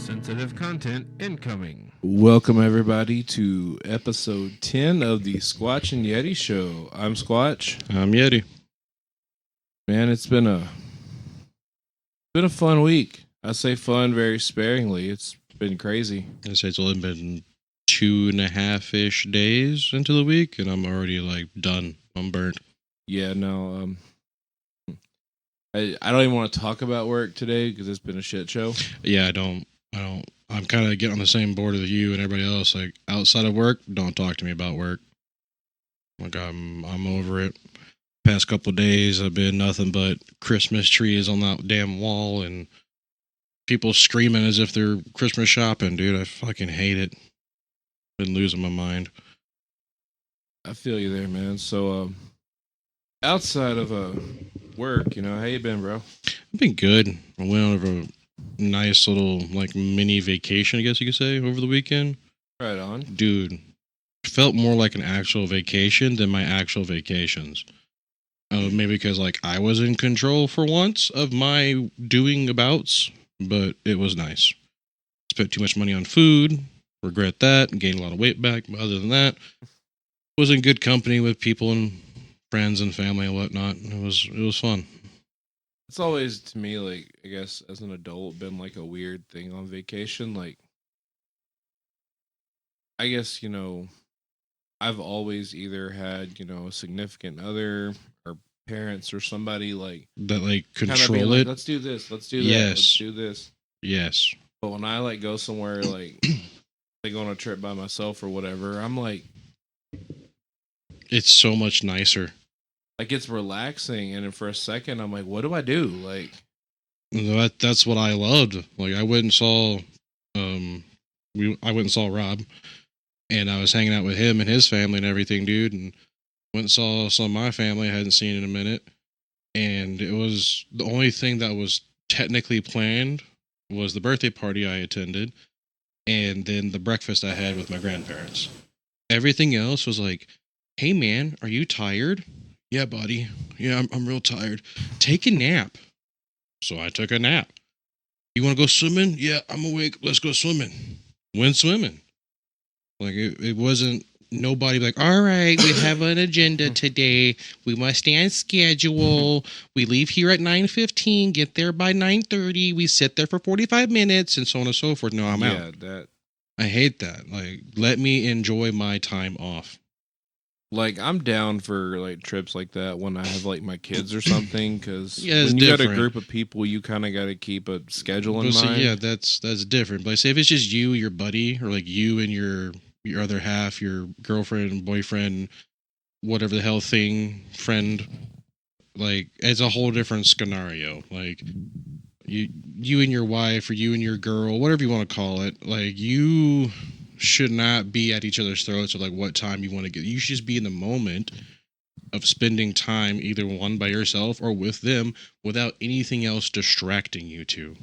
Sensitive content incoming. Welcome everybody to episode 10 of the Squatch and Yeti show. I'm Squatch. I'm Yeti. Man, it's been a fun week. I say fun very sparingly. It's been crazy. I say it's only been 2.5-ish days into the week, and I'm already like done. I'm burnt. Yeah, no, I don't even want to talk about work today because it's been a shit show. Yeah, I don't. I'm kind of getting on the same board as you and everybody else. Like outside of work, don't talk to me about work. Like I'm over it. Past couple of days, I've been nothing but Christmas trees on that damn wall and people screaming as if they're Christmas shopping. Dude, I fucking hate it. Been losing my mind. I feel you there, man. So, outside of work, how you been, bro? I've been good. I went over a nice little like mini vacation, I guess you could say, over the weekend. Right on. Dude, felt more like an actual vacation than my actual vacations. Maybe because like I was in control for once of my doing abouts, but it was nice. Spent too much money on food, regret that, gained a lot of weight back, but other than that, was in good company with people and friends and family and whatnot. It was fun. It's always, to me, like, I guess, as an adult, been like a weird thing on vacation. Like, I guess, I've always either had, a significant other or parents or somebody like That like kinda control being like, it. let's do this, let's do that, Yes. let's do this. Yes. But when I like go somewhere like go on a trip by myself or whatever, I'm like It's so much nicer. it's relaxing, and then for a second I'm like, what do I do? Like, That's what I loved. Like I went and saw I went and saw Rob, and I was hanging out with him and his family and everything, dude, and went and saw some of my family I hadn't seen in a minute. And it was the only thing that was technically planned was the birthday party I attended and then the breakfast I had with my grandparents. Everything else was like, hey man, are you tired? Yeah, buddy. Yeah, I'm real tired. Take a nap. So I took a nap. You want to go swimming? Yeah, I'm awake. Let's go swimming. Went swimming. Like it wasn't nobody like, all right, we have an agenda today. We must stay on schedule. We leave here at 9:15, get there by 9:30. We sit there for 45 minutes and so on and so forth. No, I'm out. that I hate that. Like, let me enjoy my time off. like I'm down for like trips like that when I have like my kids or something, because Yeah, it's when you got a different. group of people, you kind of got to keep a schedule in But see, mind. yeah, that's different. But say if it's just you, your buddy, or like you and your other half, your girlfriend, boyfriend, whatever the hell thing, friend, like it's a whole different scenario. Like you and your wife, or you and your girl, whatever you want to call it, like you should not be at each other's throats or like what time you want to get. You should just be in the moment of spending time either one by yourself or with them without anything else distracting you two.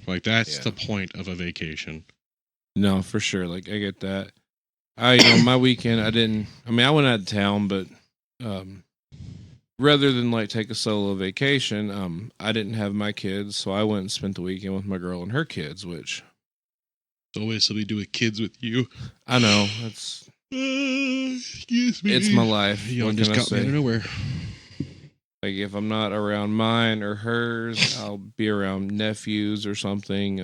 Like that's Yeah. the point of a vacation. No, for sure. Like I get that. My weekend, I went out of town, but rather than like take a solo vacation, I didn't have my kids, so I went and spent the weekend with my girl and her kids, which It's always something to do with kids with you. I know it's Excuse me. it's my life. You What just can I got me out say? of nowhere. Like if I'm not around mine or hers, I'll be around nephews or something.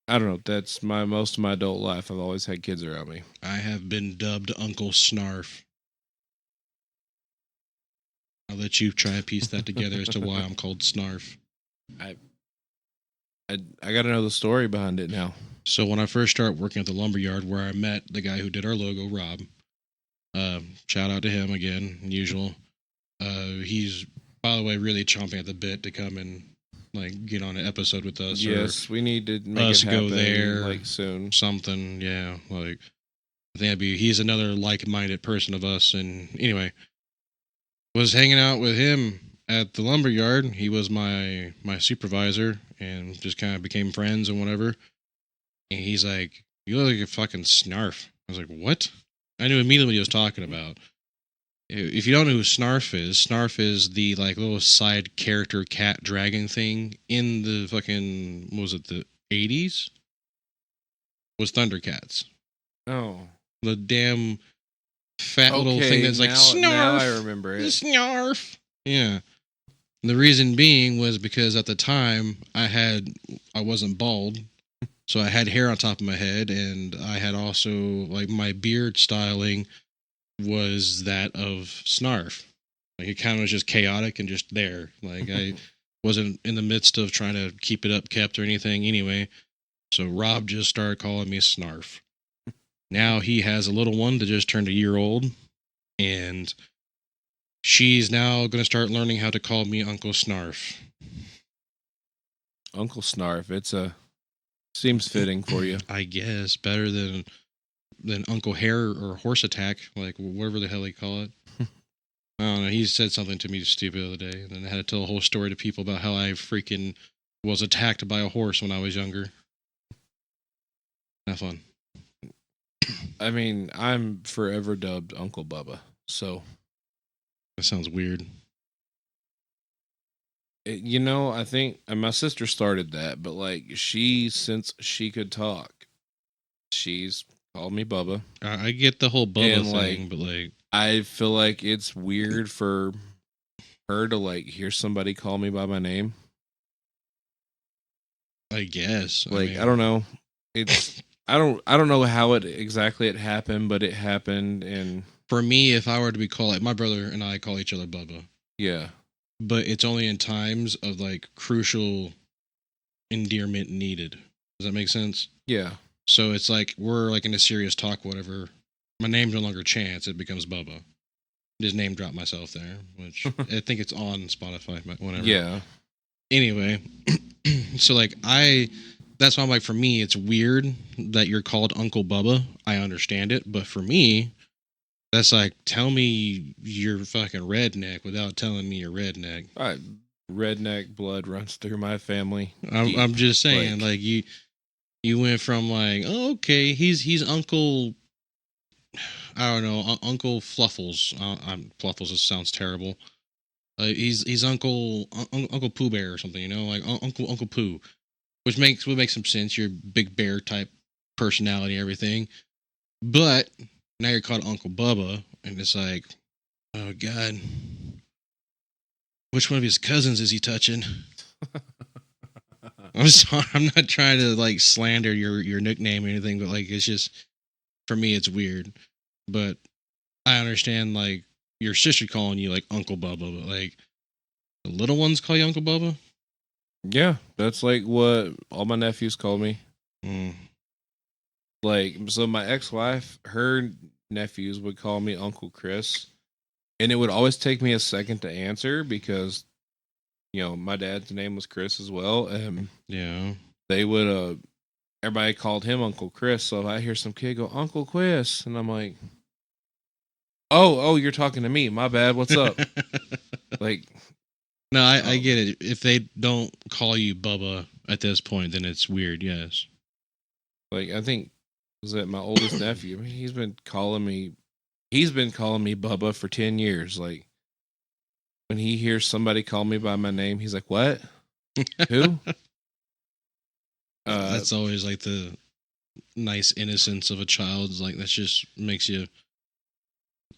I don't know. That's most of my adult life. I've always had kids around me. I have been dubbed Uncle Snarf. I'll let you try and piece that together as to why I'm called Snarf. I got to know the story behind it now. So when I first started working at the lumberyard where I met the guy who did our logo, Rob, shout out to him again, usual. He's, by the way, really chomping at the bit to come and like get on an episode with us. Yes, we need to make us it happen go there. like soon. Or something, yeah. Like I think he's another like-minded person of us. And anyway, was hanging out with him at the lumberyard. He was my supervisor and just kind of became friends and whatever. And he's like, "You look like a fucking snarf." I was like, "What?" I knew immediately what he was talking about. if you don't know who Snarf is the like little side character cat dragon thing in the fucking, what was it, the 80s? Was Thundercats. Oh. The damn fat little thing that's like Snarf. Now I remember it. Snarf. Yeah. The reason being was because at the time I wasn't bald, so I had hair on top of my head, and I had also, like, my beard styling was that of Snarf. Like, it kind of was just chaotic and just there. Like, I wasn't in the midst of trying to keep it up kept or anything anyway. So Rob just started calling me Snarf. Now he has a little one that just turned a year old, and she's now going to start learning how to call me Uncle Snarf. Uncle Snarf. Seems fitting for you. I guess better than Uncle Hair or Horse Attack, like whatever the hell they call it. I don't know. He said something to me stupid the other day, and then I had to tell a whole story to people about how I freaking was attacked by a horse when I was younger. Have fun. I mean, I'm forever dubbed Uncle Bubba, so That sounds weird. I think and my sister started that, but like since she could talk, she's called me Bubba. I get the whole Bubba And, thing, but like, I feel like it's weird for her to like hear somebody call me by my name. I guess. Like, I don't know. It's I don't know how it happened, but it happened, and For me, if I were to be called, like, my brother and I call each other Bubba, yeah. but it's only in times of like crucial endearment needed. Does that make sense? Yeah. So it's like we're like in a serious talk, whatever. My name's no longer Chance; it becomes Bubba. Just name drop myself there, which I think it's on Spotify, but whatever. Yeah. Anyway, so like that's why I'm like, for me, it's weird that you're called Uncle Bubba. I understand it, but for me, that's like, tell me you're fucking redneck without telling me you're redneck. All right. Redneck blood runs through my family. I'm just saying, like you went from like, oh, okay, he's Uncle, I don't know, Uncle Fluffles. Fluffles sounds terrible. He's Uncle Pooh Bear or something, like Uncle Pooh, which would make some sense. You're a big bear type personality, and everything, but now you're called Uncle Bubba, and it's like, oh God, which one of his cousins is he touching? I'm sorry, I'm not trying to like slander your nickname or anything, but like, it's just, for me, it's weird. But I understand like your sister calling you like Uncle Bubba, but like the little ones call you Uncle Bubba. Yeah, that's like what all my nephews call me. Mm. Like, so my ex-wife, her nephews would call me Uncle Chris, and it would always take me a second to answer because, my dad's name was Chris as well. Yeah, they would, everybody called him Uncle Chris. So if I hear some kid go, Uncle Chris, and I'm like, oh, you're talking to me. My bad. What's up? Like, no, I get it. If they don't call you Bubba at this point, then it's weird. Yes. Like, I think, was that my oldest nephew? I mean, he's been calling me Bubba for 10 years. Like, when he hears somebody call me by my name, he's like, what? Who? That's always like the nice innocence of a child. Like, that just makes you,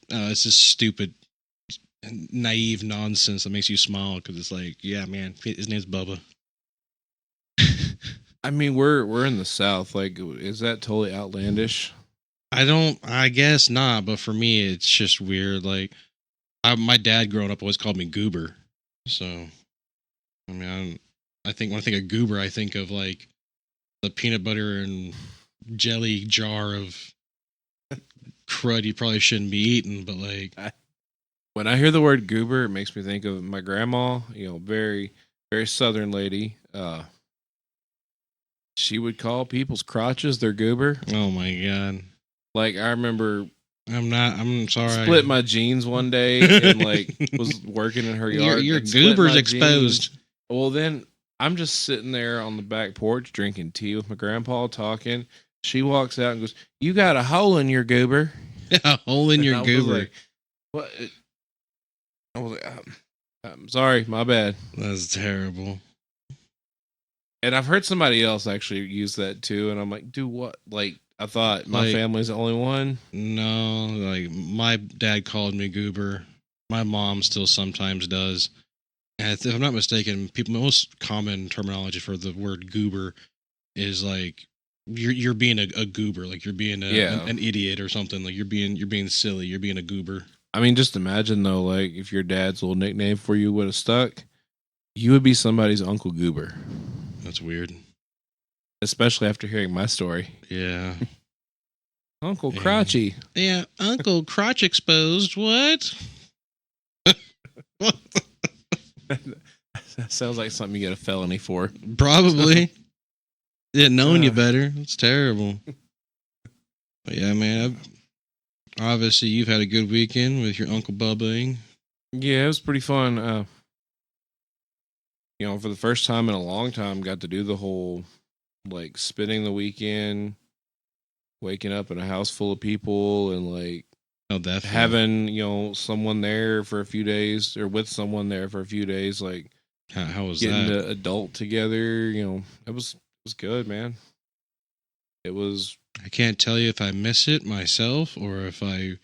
it's just stupid, naive nonsense that makes you smile, because it's like, yeah, man, his name's Bubba. I mean, we're in the South. Like, is that totally outlandish? I guess not, but for me, it's just weird. Like, my dad growing up always called me Goober. So, I mean, I think when I think of Goober, I think of like the peanut butter and jelly jar of crud you probably shouldn't be eating, but like, when I hear the word goober, it makes me think of my grandma, very, very Southern lady. She would call people's crotches their goober. oh my God. Like, I remember I'm sorry. split my jeans one day and like was working in her yard. Your and split goober's my exposed. jeans. Well, then I'm just sitting there on the back porch drinking tea with my grandpa talking. She walks out and goes, "You got a hole in your goober." A hole in And your I was goober. like, what? I was like, I'm sorry, my bad. That's terrible. And I've heard somebody else actually use that too, and I'm like, do what? Like, I thought my family's the only one. No, like my dad called me goober. My mom still sometimes does. And if I'm not mistaken, most common terminology for the word goober is like you're being a goober, like you're being an idiot or something. Like you're being silly. You're being a goober. I mean, just imagine though, like if your dad's little nickname for you would have stuck, you would be somebody's Uncle Goober. That's weird. Especially after hearing my story. Yeah. Uncle Crotchy. Yeah, Uncle Crotch exposed. What? That sounds like something you get a felony for. Probably. Yeah, knowing you better. It's terrible. But yeah, man. Obviously, you've had a good weekend with your Uncle Bubba. Yeah, it was pretty fun. For the first time in a long time, got to do the whole, like, spending the weekend, waking up in a house full of people, and, like, having, someone there for a few days, or with someone there for a few days, like, how was getting that? to adult together, it was good, man. It was. I can't tell you if I miss it myself or if I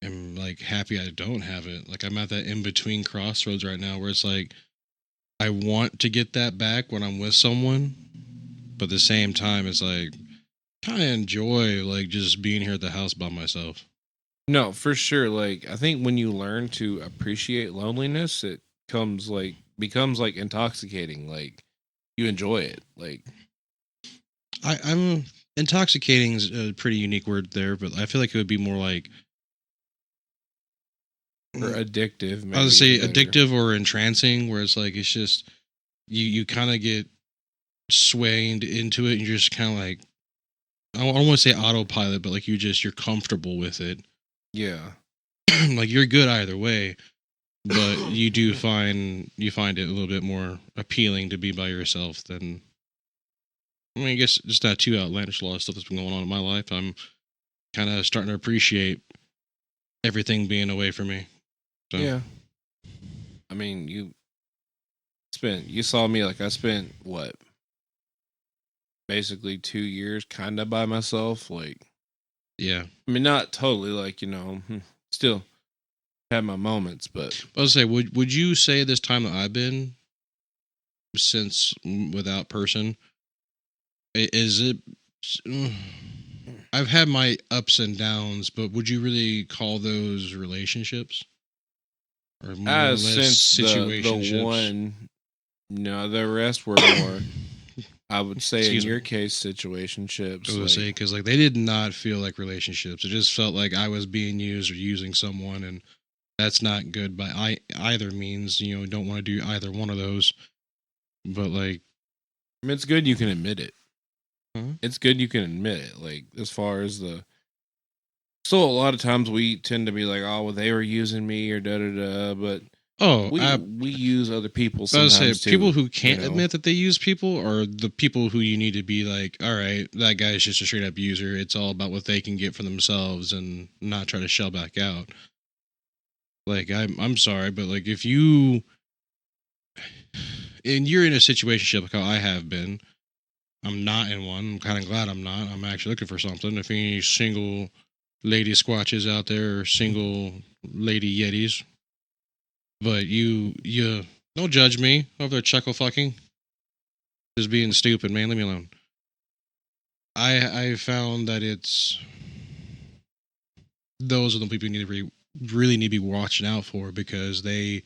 am like happy I don't have it. Like I'm at that in between crossroads right now where it's like I want to get that back when I'm with someone, but at the same time it's like kind of enjoy like just being here at the house by myself. No, for sure. Like I think when you learn to appreciate loneliness, it becomes like intoxicating. Like you enjoy it. Like I'm intoxicating is a pretty unique word there, but I feel like it would be more like or addictive. Maybe I would say addictive or entrancing, where it's like it's just you kind of get swayed into it, and you're just kind of like I don't want to say autopilot, but like you're comfortable with it. Yeah, like you're good either way, but you find it a little bit more appealing to be by yourself than. I mean, I guess just not too outlandish. A lot of stuff that's been going on in my life. I'm kind of starting to appreciate everything being away from me. So. Yeah. I mean, you saw me like I spent what? Basically 2 years kind of by myself. Like, yeah. I mean, not totally like, still had my moments, but. I was say, would you say this time that I've been since without person, is it? I've had my ups and downs, but would you really call those relationships? Or more or less situationships? The one, no, the rest were more. I would say in your case, situationships. I would say because like they did not feel like relationships. It just felt like I was being used or using someone, and that's not good by either means. Don't want to do either one of those. But like, I mean, it's good you can admit it. Huh? It's good you can admit it. Like as far as still a lot of times we tend to be like, oh, well, they were using me or da da da. But we use other people sometimes. I would say people who can't admit that they use people are the people who you need to be like, all right, that guy's just a straight up user. It's all about what they can get for themselves and not try to shell back out. Like I'm sorry, but like if you're in a situation like how I have been. I'm not in one. I'm kind of glad I'm not. I'm actually looking for something. If any single lady squatches out there or single lady yetis, but you don't judge me over there chuckle fucking. Just being stupid, man. Leave me alone. I found that those are the people you need to really need to be watching out for because they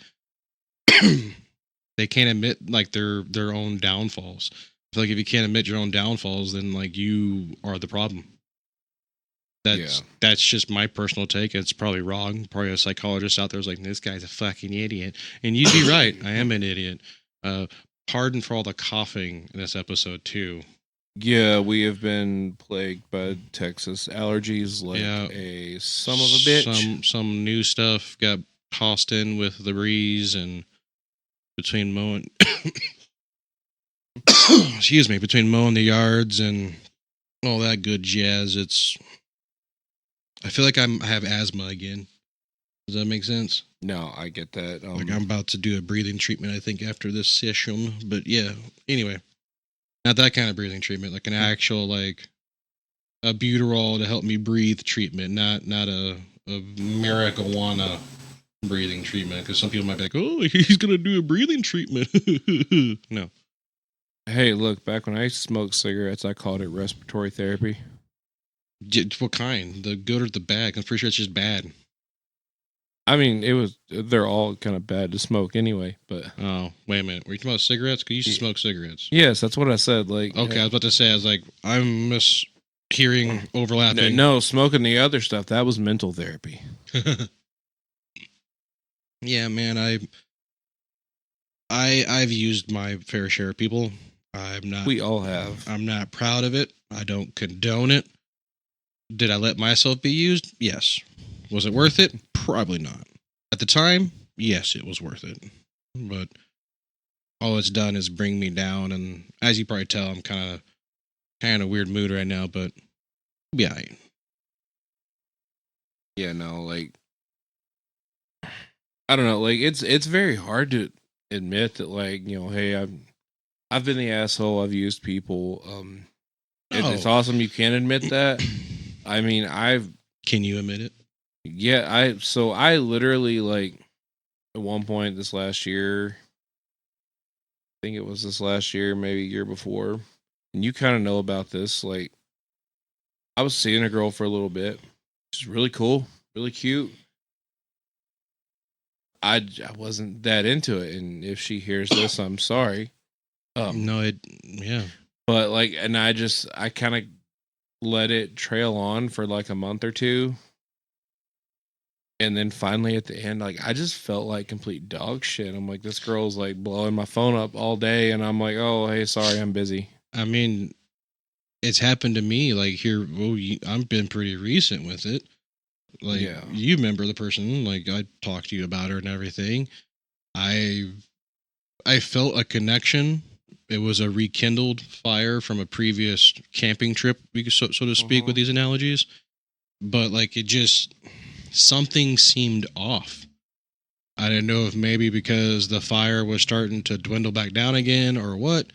they can't admit like their own downfalls. I feel like if you can't admit your own downfalls, then like you are the problem. That's just my personal take. It's probably wrong. Probably a psychologist out there is like, this guy's a fucking idiot. And you'd be right. I am an idiot. Pardon for all the coughing in this episode too. Yeah, we have been plagued by Texas allergies like a son of a bitch. Some new stuff got tossed in with the breeze and between mowing between mowing the yards and all that good jazz, I feel like I have asthma again. Does that make sense? No, I get that. Like I'm about to do a breathing treatment, I think, after this session. But yeah, anyway, not that kind of breathing treatment, like an actual like a Buterol to help me breathe treatment, not a marijuana breathing treatment. Because some people might be like, oh, he's gonna do a breathing treatment. No. Hey, look, back when I used to smoke cigarettes, I called it respiratory therapy. What kind? The good or the bad? I'm pretty sure it's just bad. I mean, they're all kind of bad to smoke anyway, but. Oh, wait a minute. Were you talking about cigarettes? Because you used to smoke cigarettes. Yes, that's what I said. Like, Okay, I was about to say, I was like, I'm mishearing, overlapping. No, smoking the other stuff, that was mental therapy. Yeah, man, I've used my fair share of people. We all have. I'm not proud of it. I don't condone it. Did I let myself be used? Yes. Was it worth it? Probably not. At the time, yes, it was worth it. But all it's done is bring me down, and as you probably tell, I'm kind of a weird mood right now, but yeah. Yeah, no, like I don't know, like it's very hard to admit that, like, you know, hey, I've been the asshole, I've used people. It's awesome you can admit that. I mean, Can you admit it? Yeah, I literally, like, at one point this last year, I think it was this last year, maybe a year before, and you kind of know about this, like, I was seeing a girl for a little bit. She's really cool, really cute. I wasn't that into it, and if she hears this, I'm sorry. Yeah. But like, and I kind of let it trail on for like a month or two. And then finally at the end, like, I just felt like complete dog shit. I'm like, this girl's like blowing my phone up all day. And I'm like, oh, hey, sorry, I'm busy. I mean, it's happened to me. Like here, I've been pretty recent with it. Like, Yeah. You remember the person, like I talked to you about her and everything. I felt a connection. It was a rekindled fire from a previous camping trip, so to speak, with these analogies. But like, it just, something seemed off. I didn't know if maybe because the fire was starting to dwindle back down again or what,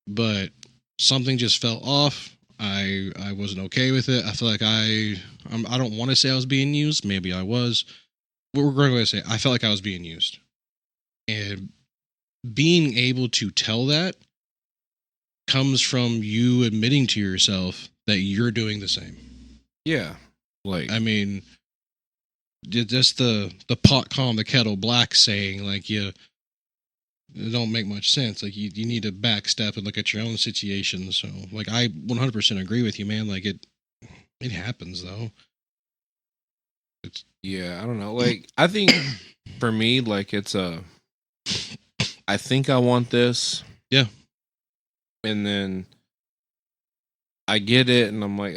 but something just fell off. I wasn't okay with it. I feel like I don't want to say I was being used. Maybe I was. What we're going to say, I felt like I was being used. And being able to tell that comes from you admitting to yourself that you're doing the same. Yeah. Like, I mean, just the pot calling the kettle black saying, like, it don't make much sense. Like, you need to backstep and look at your own situation. So, like, I 100% agree with you, man. Like, it happens, though. yeah, I don't know. Like, I think for me, like, I think I want this. Yeah. And then I get it, and I'm like,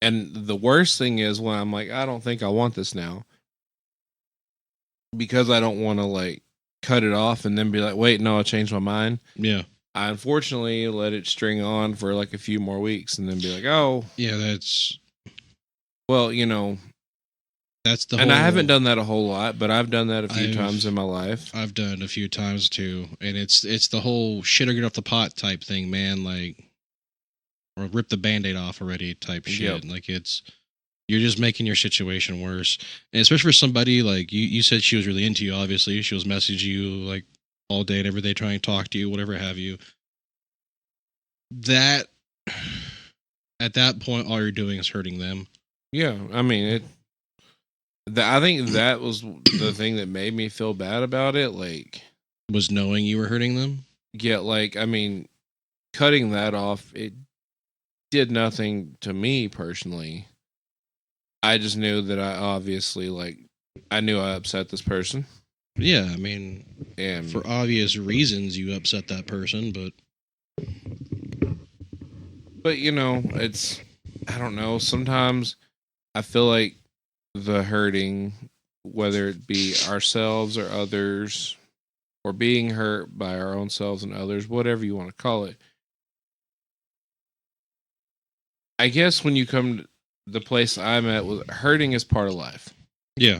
and the worst thing is when I'm like, I don't think I want this now, because I don't want to, like, cut it off and then be like, wait, no, I changed my mind. Yeah. I unfortunately let it string on for like a few more weeks and then be like, oh, yeah, that's, well, you know, that's the and whole, I haven't done that a whole lot, but I've done that a few times in my life. I've done it a few times too, and it's the whole shit or get off the pot type thing, man. Like, or rip the Band-Aid off already type shit. Yep. Like, you're just making your situation worse, and especially for somebody like you said she was really into you. Obviously, she was messaging you like all day and every day, trying to talk to you, whatever have you. That at that point, all you're doing is hurting them. Yeah, I mean, I think that was the thing that made me feel bad about it. Like, was knowing you were hurting them. Yeah, like, I mean, cutting that off, it did nothing to me personally. I just knew that I obviously, like, I knew I upset this person. Yeah, I mean, and for obvious reasons you upset that person, but you know, it's, I don't know, sometimes I feel like the hurting, whether it be ourselves or others, or being hurt by our own selves and others, whatever you want to call it, I guess when you come to the place I'm at, hurting is part of life. Yeah.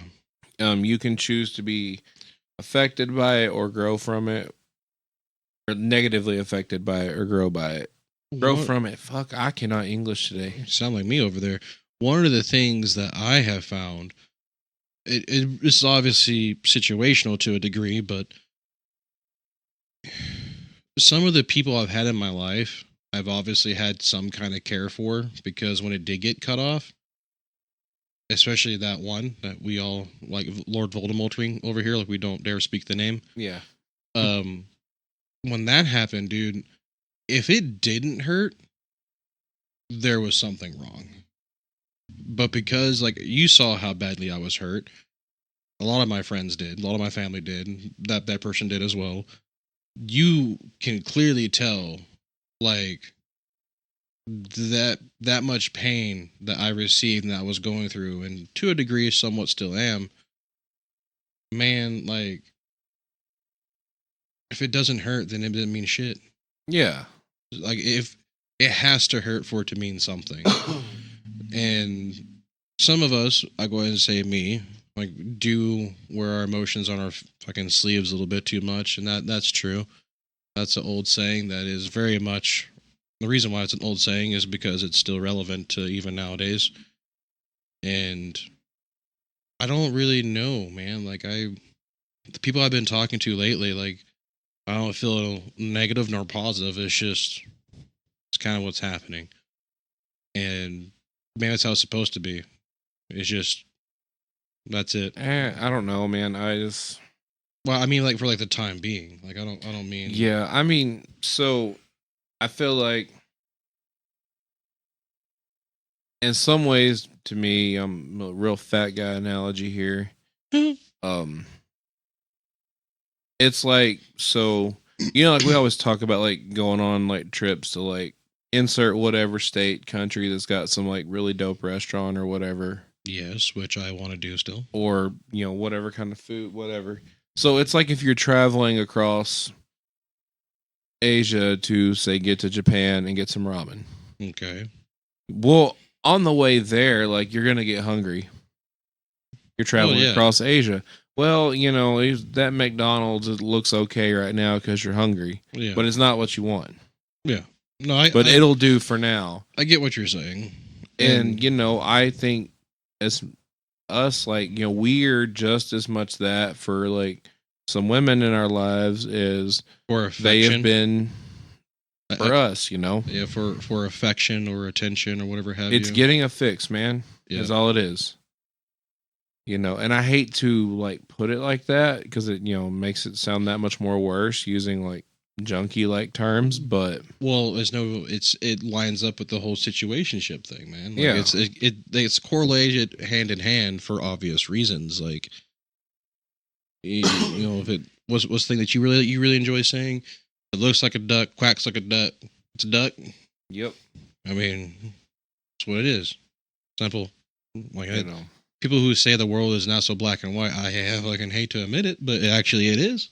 You can choose to be affected by it or grow from it, or negatively affected by it or grow by it. Grow What- from it. Fuck, I cannot English today. You sound like me over there. One of the things that I have found, it's obviously situational to a degree, but some of the people I've had in my life, I've obviously had some kind of care for, because when it did get cut off, especially that one that we all like, Lord Voldemort over here, like we don't dare speak the name. Yeah. When that happened, dude, if it didn't hurt, there was something wrong. But because, like, you saw how badly I was hurt, a lot of my friends did, a lot of my family did, that person did as well. You can clearly tell, like, that much pain that I received and that I was going through, and to a degree, somewhat still am. Man, like, if it doesn't hurt, then it doesn't mean shit. Yeah. Like, if it has to hurt for it to mean something. And some of us, I go ahead and say me, like, do wear our emotions on our fucking sleeves a little bit too much, and that's true. That's an old saying that is very much, the reason why it's an old saying is because it's still relevant to even nowadays. And I don't really know, man. Like, the people I've been talking to lately, like, I don't feel negative nor positive. It's kind of what's happening. And man, that's how it's supposed to be. It's just, that's it. I don't know, man. Well, I mean, like, for like the time being, like, I don't mean. Yeah, I mean, so I feel like in some ways, to me, I'm a real fat guy analogy here. It's like, so, like we always talk about, like, going on like trips to, like, insert whatever state, country that's got some, like, really dope restaurant or whatever. Yes, which I want to do still. Or, whatever kind of food, whatever. So it's like if you're traveling across Asia to, say, get to Japan and get some ramen. Okay. Well, on the way there, like, you're going to get hungry. You're traveling across Asia. Well, that McDonald's, it looks okay right now because you're hungry. Yeah. But it's not what you want. Yeah. No, it'll do for now. I get what you're saying. And I think as us, like, we're just as much that for, like, some women in our lives is for affection. They have been for us, Yeah, for affection or attention or whatever have it's you. getting a fix, man. Yeah. Is all it is. And I hate to, like, put it like that because it, makes it sound that much more worse using, like, junkie like terms, but it lines up with the whole situationship thing, man. Like, yeah, it's correlated hand in hand for obvious reasons. Like, if it was the thing that you really enjoy saying, it looks like a duck, quacks like a duck, it's a duck. Yep. I mean, that's what it is. Simple. Like, people who say the world is not so black and white, I fucking hate to admit it, but actually it is.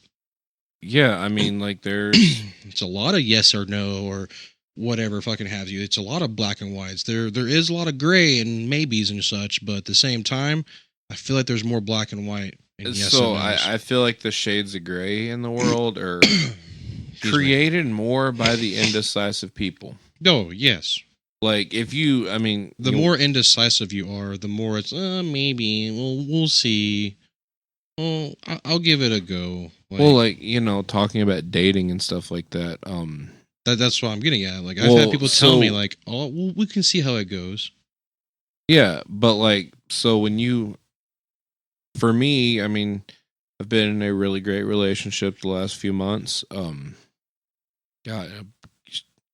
Yeah, I mean, like, there's it's a lot of yes or no or whatever fucking have you. It's a lot of black and whites. There is a lot of gray and maybes and such, but at the same time, I feel like there's more black and white. And yes so and no's. I feel like the shades of gray in the world are created more by the indecisive people. Oh, yes. Like, if I mean, the more indecisive you are, the more it's maybe we'll see. Well, I'll give it a go. Talking about dating and stuff like that. That's what I'm getting at. Like, I've had people tell me, like, oh, well, we can see how it goes. Yeah, but, like, so for me, I mean, I've been in a really great relationship the last few months. God,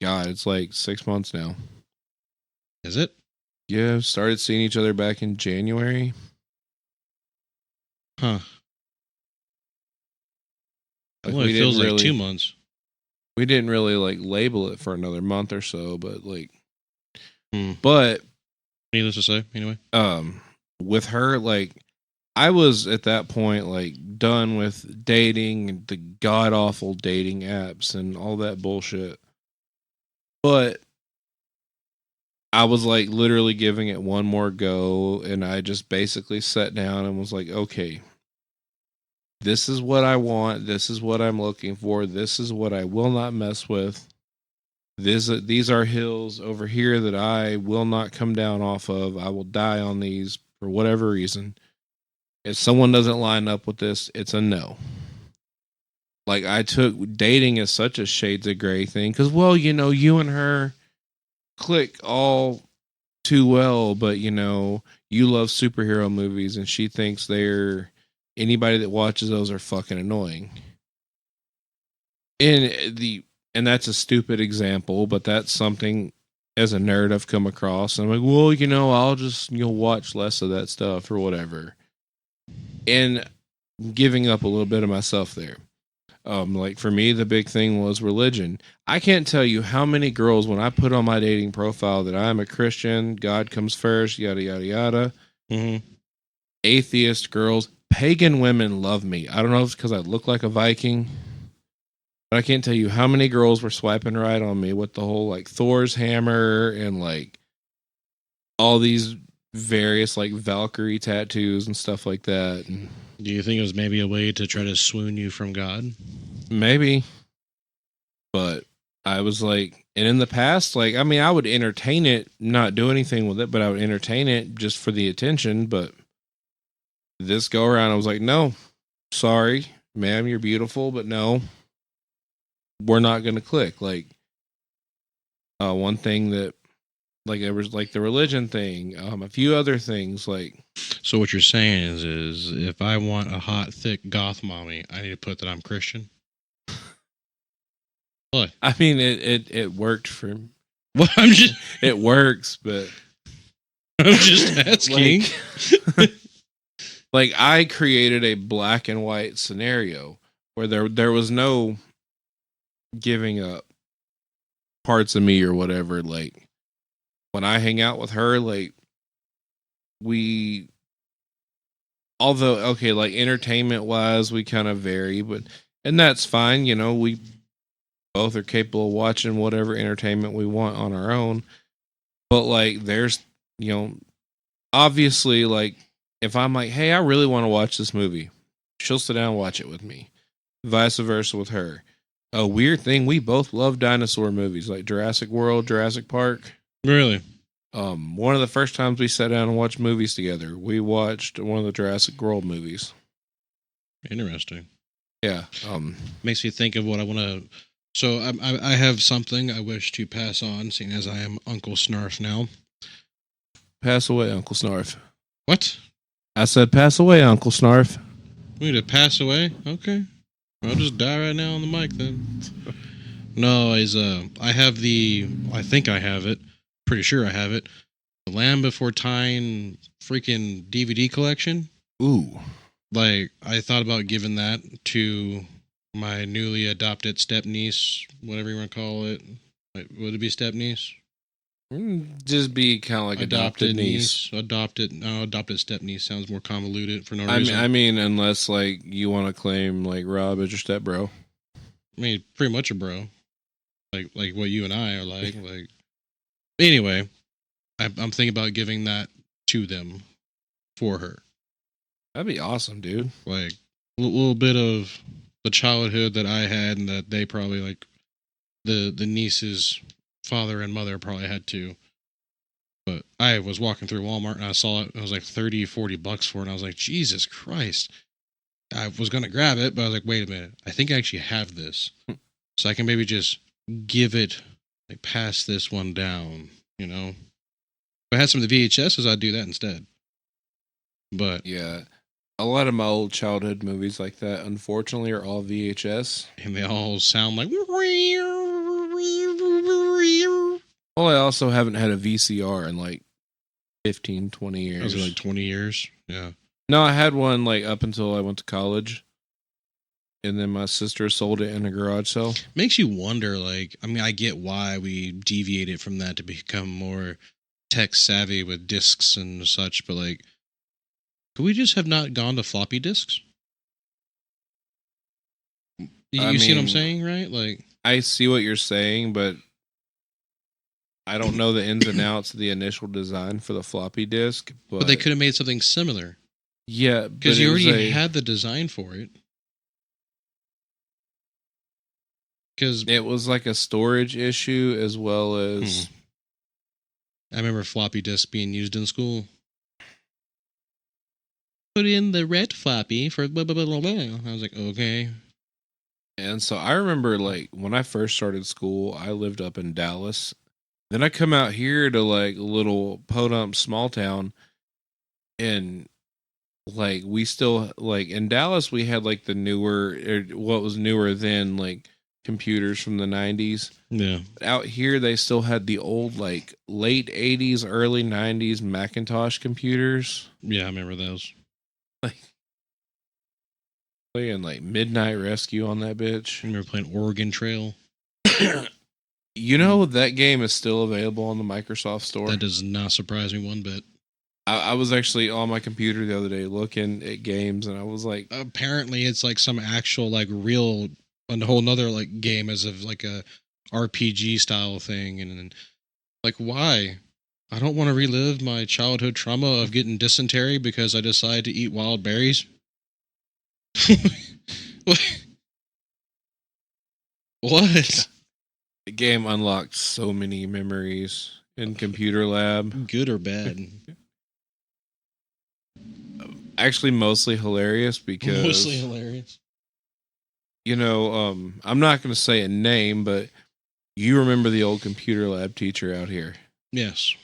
it's like 6 months now. Is it? Yeah, started seeing each other back in January. Huh. Like, well, it feels like 2 months. We didn't really, like, label it for another month or so, but, like, but needless to say, anyway. With her, like, I was at that point, like, done with dating and the god awful dating apps and all that bullshit. But I was like literally giving it one more go, and I just basically sat down and was like, okay, this is what I want. This is what I'm looking for. This is what I will not mess with. These are hills over here that I will not come down off of. I will die on these for whatever reason. If someone doesn't line up with this, it's a no. Like I took dating as such a shades of gray thing because, well, you and her click all too well, but you love superhero movies and she thinks they're anybody that watches those are fucking annoying. And that's a stupid example, but that's something as a nerd I've come across. And I'm like, well, I'll just watch less of that stuff or whatever. And giving up a little bit of myself there. Like for me, the big thing was religion. I can't tell you how many girls, when I put on my dating profile that I'm a Christian, God comes first, yada, yada, yada. Mm-hmm. Atheist girls, pagan women love me. I don't know if it's because I look like a Viking, but I can't tell you how many girls were swiping right on me with the whole like Thor's hammer and like all these various like Valkyrie tattoos and stuff like that. And do you think it was maybe a way to try to swoon you from God? maybe, but I was like, and in the past, like, I mean, I would entertain it, not do anything with it, but I would entertain it just for the attention. But this go around, I was like, no, sorry, ma'am, you're beautiful, but no, we're not going to click. Like, one thing that, like, there was like the religion thing, a few other things, like. So what you're saying is if I want a hot, thick goth mommy, I need to put that I'm Christian. What? I mean, it worked for. Well, it works, but I'm just asking. Like I created a black and white scenario where there was no giving up parts of me or whatever. Like when I hang out with her, like although okay, like entertainment wise, we kind of vary, and that's fine. We both are capable of watching whatever entertainment we want on our own. But like there's obviously like if I'm like, hey, I really want to watch this movie, she'll sit down and watch it with me. Vice versa with her. A weird thing, we both love dinosaur movies like Jurassic World, Jurassic Park. Really? One of the first times we sat down and watched movies together, we watched one of the Jurassic World movies. Interesting. Yeah. Makes me think of what I want to. So I have something I wish to pass on, seeing as I am Uncle Snarf now. Pass away, Uncle Snarf. What? I said pass away, Uncle Snarf. We need to pass away? Okay. I'll just die right now on the mic then. No, I have I think I have it. Pretty sure I have it. The Land Before Time freaking DVD collection. Ooh. Like, I thought about giving that to my newly adopted step-niece, whatever you want to call it. Like, would it be step-niece? Just be kind of like adopted niece. Adopted step-niece sounds more convoluted for no reason. I mean, unless, like, you want to claim, like, Rob as your step bro. I mean, pretty much a bro. Like what you and I are like. Anyway, I'm thinking about giving that to them for her. That'd be awesome, dude. Like a little bit of the childhood that I had, and that they probably like the niece's father and mother probably had too. But I was walking through Walmart and I saw it. It was like $30-$40 for it. And I was like, Jesus Christ. I was going to grab it, but I was like, wait a minute. I think I actually have this. So I can maybe just give it, like, pass this one down, If I had some of the VHSs, I'd do that instead. But yeah, a lot of my old childhood movies like that, unfortunately, are all VHS. And they all sound like... Well, I also haven't had a VCR in like 15, 20 years. Was it like 20 years? Yeah. No, I had one like up until I went to college. And then my sister sold it in a garage sale. Makes you wonder, like, I mean, I get why we deviated from that to become more tech savvy with discs and such, but like, could we just have not gone to floppy disks? You see what I'm saying, right? Like, I see what you're saying, but I don't know the ins and outs of the initial design for the floppy disk, But they could have made something similar yeah, because but you it was already had the design for it. Because it was like a storage issue as well as I remember floppy disk being used in school. Put in the red floppy for blah, blah, blah, blah, blah. I was like, okay. And so I remember like when I first started school, I lived up in Dallas. Then I come out here to like a little podunk small town, and like we still like in Dallas we had like the newer or what was newer then, like computers from the 90s. Yeah. Out here they still had the old like late 80s, early 90s Macintosh computers. Yeah, I remember those. Like playing like Midnight Rescue on that bitch. I remember playing Oregon Trail. You know that game is still available on the Microsoft Store. That does not surprise me one bit. I was actually on my computer the other day looking at games, and I was like, Apparently, it's like some actual, like, real, a whole nother, like, game as of, like, a RPG style thing. And like, why? I don't want to relive my childhood trauma of getting dysentery because I decided to eat wild berries. What? the game unlocked so many memories in computer lab. Good or bad? Actually, mostly hilarious because Mostly hilarious. you know, I'm not going to say a name, but you remember the old computer lab teacher out here. Yes.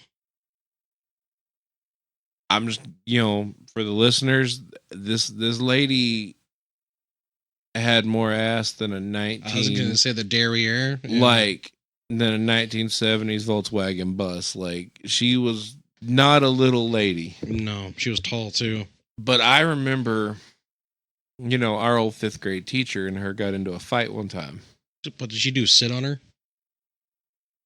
I'm just, you know, for the listeners, this lady had more ass than a 19. I was going to say the derriere. Yeah. Like than a 1970s Volkswagen bus. Like she was not a little lady. No, she was tall too. But I remember, you know, our old 5th grade teacher and her got into a fight one time. What did she do? Sit on her?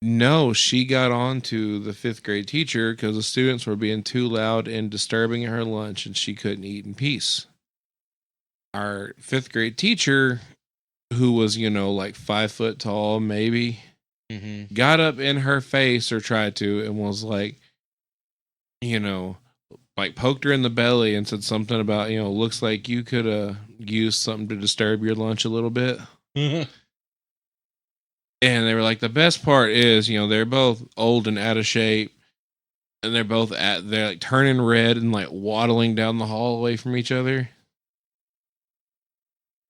No, she got on to the 5th grade teacher because the students were being too loud and disturbing her lunch, and she couldn't eat in peace. Our 5th grade teacher, who was, you know, like 5 foot tall, maybe, got up in her face or tried to and was like, you know, like poked her in the belly and said something about, you know, looks like you could use something to disturb your lunch a little bit. And they were like, the best part is, you know, they're both old and out of shape, and they're like turning red and like waddling down the hall away from each other.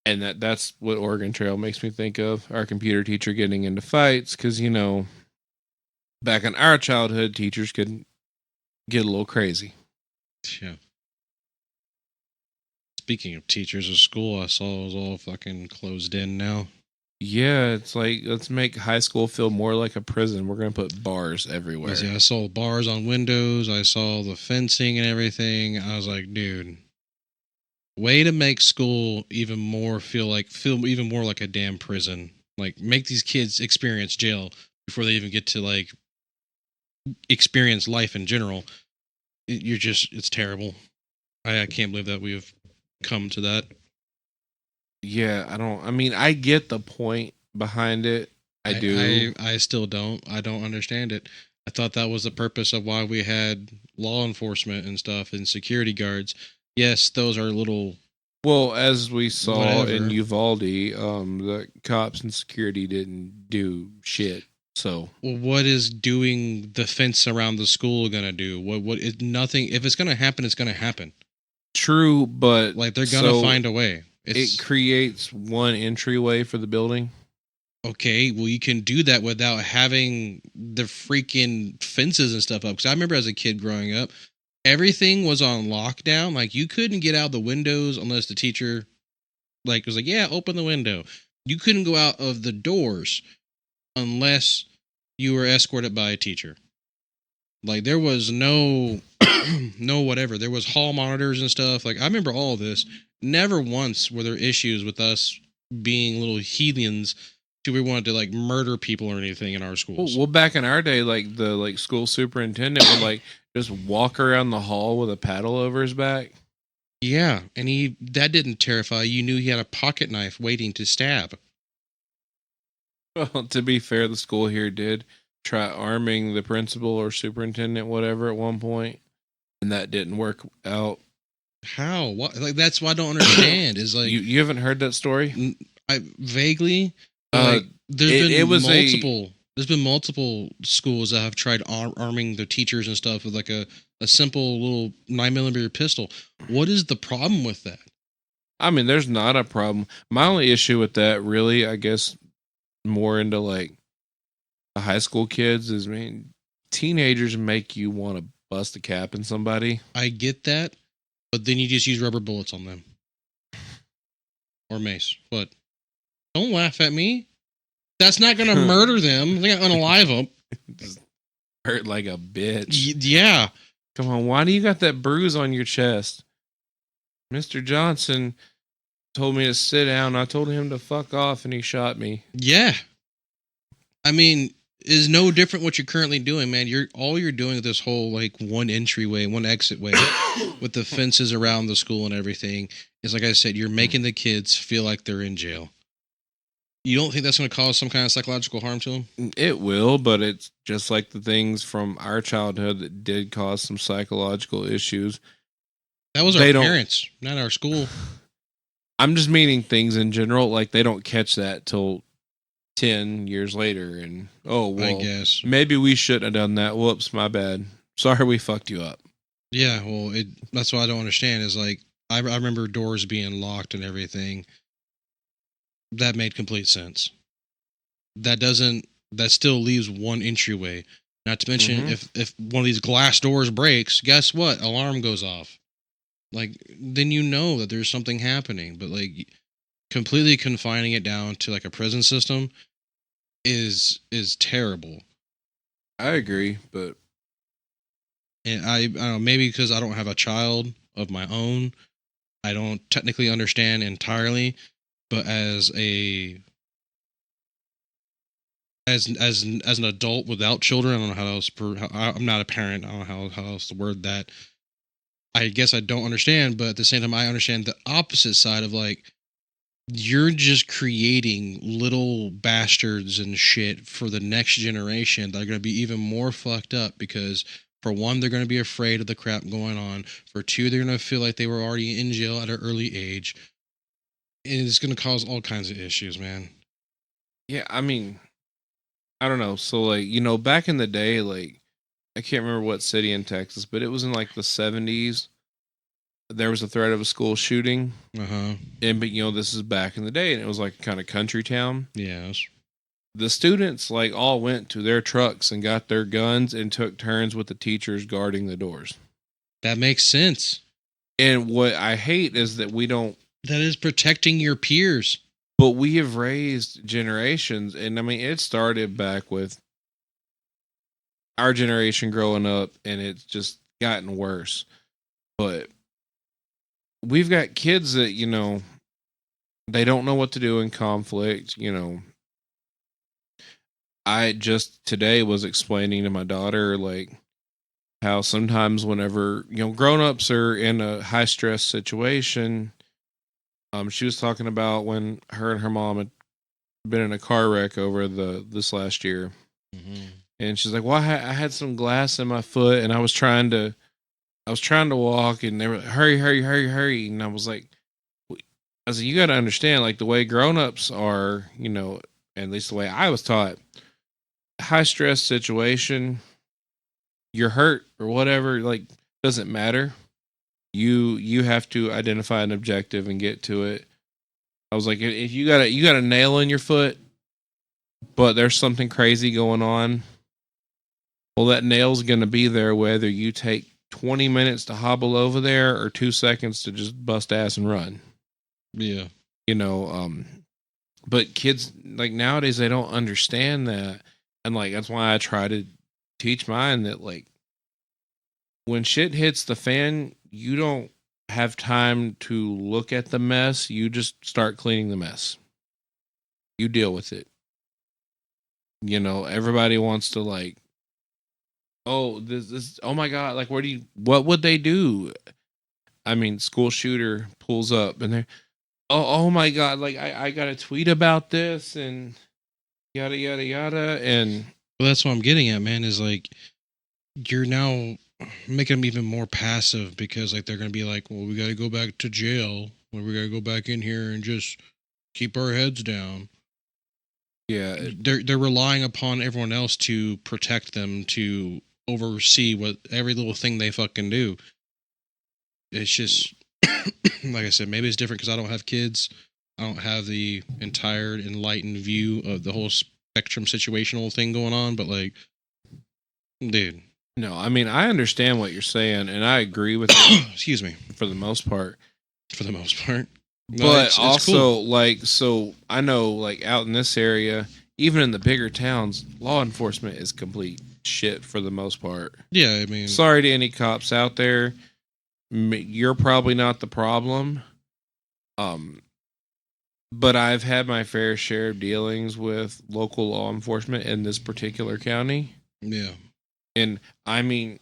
And that's what Oregon Trail makes me think of, our computer teacher getting into fights, because, you know, back in our childhood, teachers could get a little crazy. Yeah. Speaking of teachers of school, I saw it was all fucking closed in now. Yeah, it's like, let's make high school feel more like a prison. We're going to put bars everywhere. I saw bars on windows. I saw the fencing and everything. I was like, dude, way to make school even more feel even more like a damn prison. Like, make these kids experience jail before they even get to, like, experience life in general. It's terrible. I can't believe that we've come to that. Yeah, I get the point behind it. I do. I still don't. I don't understand it. I thought that was the purpose of why we had law enforcement and stuff and security guards. Yes, those are little. Well, as we saw Whatever. in Uvalde, the cops and security didn't do shit. So, Well, what is doing the fence around the school gonna do? What is nothing? If it's gonna happen, it's gonna happen. true, but Like, they're gonna find a way. It creates one entryway for the building. Okay, well, you can do that without having the freaking fences and stuff up. Because I remember as a kid growing up, everything was on lockdown. Like, you couldn't get out the windows unless the teacher, like, was like, yeah, open the window. You couldn't go out of the doors unless you were escorted by a teacher. Like, there was no whatever. There was hall monitors and stuff. Like, I remember all of this. Never once were there issues with us being little heathens till we wanted to, like, murder people or anything in our schools. Well, back in our day, like the school superintendent would like just walk around the hall with a paddle over his back. Yeah, and that didn't terrify you. You knew he had a pocket knife waiting to stab. Well, to be fair, the school here did. try arming the principal or superintendent, whatever, at one point, and that didn't work out. How? What? Like that's what I don't understand. Is like You haven't heard that story? I vaguely Uh, like there's it- been it was multiple. There's been multiple schools that have tried arming the teachers and stuff with like a simple little 9mm pistol. What is the problem with that? I mean, there's not a problem. My only issue with that, really, I guess, more into like the high school kids is, man, teenagers make you want to bust a cap in somebody. I get that, but then you just use rubber bullets on them or mace. But don't laugh at me. That's not going to murder them. They're going to unalive them. Just hurt like a bitch. Yeah. Come on, why do you got that bruise on your chest? Mr. Johnson told me to sit down. I told him to fuck off, and he shot me. Yeah. I mean, is no different what you're currently doing, man. All you're doing with this whole like one entryway, one exit way with the fences around the school and everything is, like I said, you're making the kids feel like they're in jail. You don't think that's going to cause some kind of psychological harm to them? It will, but it's just like the things from our childhood that did cause some psychological issues. That was They our don't- parents, not our school. I'm just meaning things in general. Like, they don't catch that till 10 years later. And, oh, well, I guess. maybe we shouldn't have done that. Whoops, my bad. Sorry we fucked you up. Yeah, well, that's what I don't understand is like, I remember doors being locked and everything. That made complete sense. That still leaves one entryway. Not to mention, Mhm. if one of these glass doors breaks, guess what? Alarm goes off. Like, then you know that there's something happening. But like, completely confining it down to like a prison system is terrible. I agree, but And I don't know, maybe because I don't have a child of my own, I don't technically understand entirely. But as an adult without children, I don't know how else. I'm not a parent. I don't know how else to word that. I guess I don't understand, but at the same time, I understand the opposite side of like, you're just creating little bastards and shit for the next generation that are going to be even more fucked up because, for one, they're going to be afraid of the crap going on. For two, they're going to feel like they were already in jail at an early age. And it's going to cause all kinds of issues, man. yeah, I mean, I don't know. So, like, back in the day, like, I can't remember what city in Texas, but it was in like the 70s. There was a threat of a school shooting. Uh-huh. But, this is back in the day, and it was like kind of country town. Yes. The students, like, all went to their trucks and got their guns and took turns with the teachers guarding the doors. That makes sense. And what I hate is that we don't. That is protecting your peers. But we have raised generations, and I mean, it started back with our generation growing up, and it's just gotten worse. But we've got kids that, they don't know what to do in conflict. I just today was explaining to my daughter, like, how sometimes whenever, grown-ups are in a high-stress situation. She was talking about when her and her mom had been in a car wreck over this last year. Mm-hmm. And she's like, well, I had some glass in my foot and I was trying to walk and they were hurry. And I was like, you got to understand, like, the way grown-ups are, at least the way I was taught, high stress situation, you're hurt or whatever, like, doesn't matter. You have to identify an objective and get to it. I was like, if you got a nail in your foot, but there's something crazy going on, well, that nail's going to be there whether you take 20 minutes to hobble over there or 2 seconds to just bust ass and run. Yeah. But kids, like, nowadays, they don't understand that. And, like, that's why I try to teach mine that, like, when shit hits the fan, you don't have time to look at the mess. You just start cleaning the mess. You deal with it. Everybody wants to, like, oh, this, oh my God, like, what would they do? I mean, school shooter pulls up and they're, oh my God, like, I got to tweet about this and yada, yada, yada. And Well, that's what I'm getting at, man. Is like you're now making them even more passive because like they're gonna be like, well, we got to go back to jail, or we got to go back in here and just keep our heads down. Yeah, They're relying upon everyone else to protect them, to oversee what every little thing they fucking do. It's just like I said, maybe it's different because I don't have kids. I don't have the entire enlightened view of the whole spectrum situational thing going on. But like, dude, no, I mean I understand what you're saying, and I agree with you excuse me, for the most part. for the most part. No, But it's also, cool. like, so I know, like, out in this area, even in the bigger towns, law enforcement is complete shit for the most part. Yeah, I mean, Sorry to any cops out there. You're probably not the problem. But I've had my fair share of dealings with local law enforcement in this particular county. yeah, And I mean,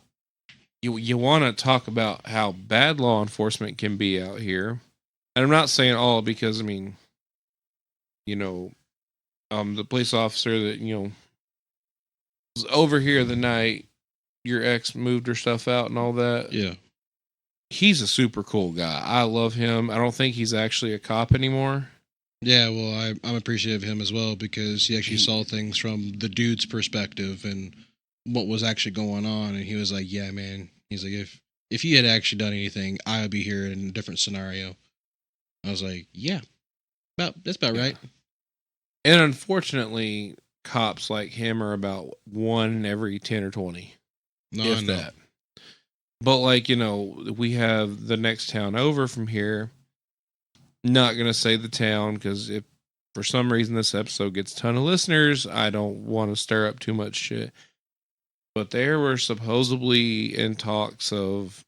you want to talk about how bad law enforcement can be out here. And I'm not saying all because, I mean, you know, the police officer that, you know, was over here the night your ex moved her stuff out and all that. yeah. He's a super cool guy. I love him. I don't think he's actually a cop anymore. Yeah, well, I'm appreciative of him as well because he actually saw things from the dude's perspective and what was actually going on, and he was like, "Yeah, man." He's like, "If he had actually done anything, I would be here in a different scenario." I was like, "Yeah, that's about right." And unfortunately, cops like him are about 1 every 10 or 20, No, if no, that. But like, you know, we have the next town over from here. Not gonna say the town because if for some reason this episode gets a ton of listeners, I don't want to stir up too much shit. But they were supposedly in talks of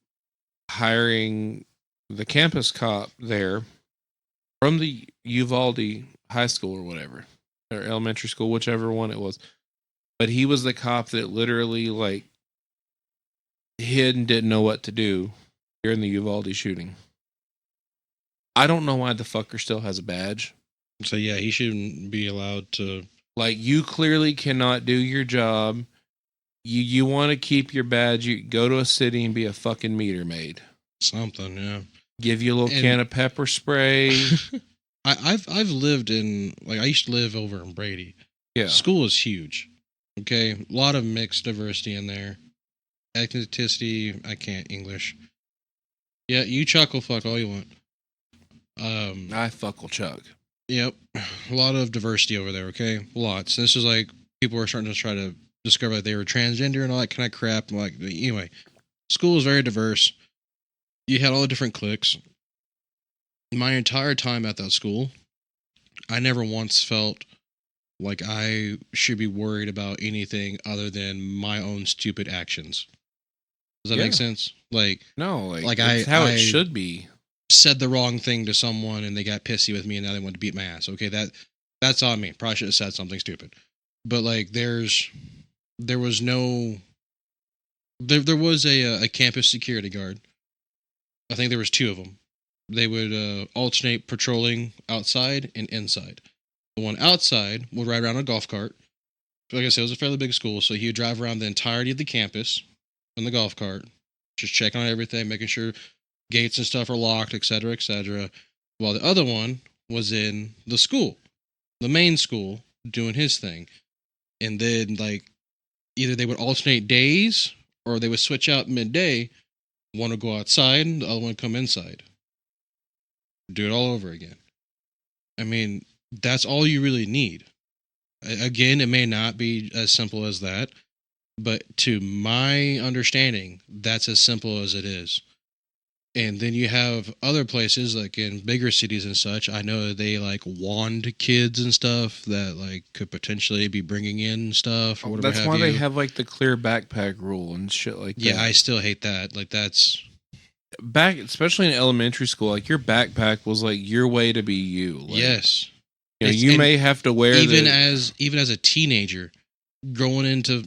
hiring the campus cop there from the Uvalde High School or whatever, or elementary school, whichever one it was. But he was the cop that literally like hid and didn't know what to do during the Uvalde shooting. I don't know why the fucker still has a badge. so yeah, he shouldn't be allowed to. Like, you clearly cannot do your job. You want to keep your badge. You go to a city and be a fucking meter maid. Something, yeah. Give you a little can of pepper spray. I've lived in like I used to live over in Brady. Yeah. School is huge. Okay, a lot of mixed diversity in there. Ethnicity, I can't English. Yeah, you chuckle fuck all you want. I fuckle chug. Yep, a lot of diversity over there. Okay, lots. And this is like people were starting to try to discover that they were transgender and all that kind of crap. Like anyway, school is very diverse. You had all the different cliques. My entire time at that school, I never once felt like I should be worried about anything other than my own stupid actions. Does that Yeah. make sense? Like No, like Like, that's how I- it should be. said the wrong thing to someone and they got pissy with me and now they want to beat my ass. Okay, that's on me. Probably should have said something stupid. But like there was no there was a campus security guard. I think there was 2 of them. They would alternate patrolling outside and inside. The one outside would ride around a golf cart. Like I said, it was a fairly big school, so he would drive around the entirety of the campus on the golf cart, just checking on everything, making sure gates and stuff are locked, etc., etc. While the other one was in the school, the main school, doing his thing. And then, like, either they would alternate days or they would switch out midday. One would go outside, and the other one would come inside. Do it all over again. I mean, that's all you really need. Again, it may not be as simple as that, but to my understanding, that's as simple as it is. And then you have other places like in bigger cities and such. I know they like wand kids and stuff that like could potentially be bringing in stuff or whatever. That's why they have like the clear backpack rule and shit like that. Yeah, I still hate that. Like that's back, especially in elementary school. Like your backpack was like your way to be you. Like, yes. you know, It's- you and may have to wear even as a teenager, going into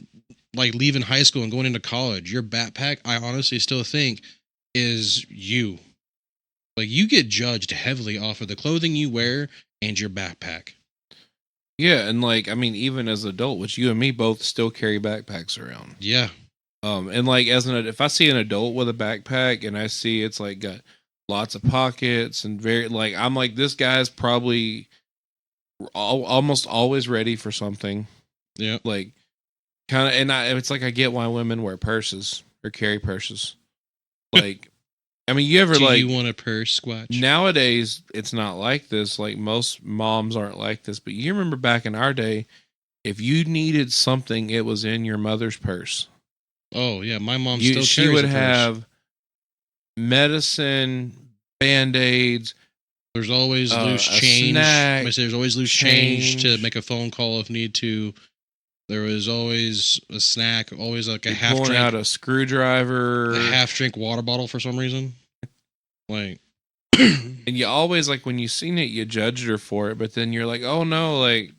like leaving high school and going into college, your backpack, I honestly still think is you. Like you get judged heavily off of the clothing you wear and your backpack. Yeah, and like I mean, even as an adult, which you and me both still carry backpacks around. Yeah. And like if I see an adult with a backpack and I see it's like got lots of pockets and very like I'm like this guy's probably almost always ready for something. Yeah. Like kind of, it's like I get why women wear purses or carry purses. Like, I mean, you ever Do like you want a purse, Squatch? nowadays it's not like this. Like most moms aren't like this, but you remember back in our day, if you needed something, it was in your mother's purse. Oh yeah, my mom still She carries would a purse. have medicine, Band-Aids. There's always a loose change. snack, There's always loose change to change. make a phone call if need to. There was always a snack, always like a You're half pulling drink, out a screwdriver, a half drink water bottle for some reason. Like, and you always like when you seen it, you judged her for it, but then you're like, oh no, like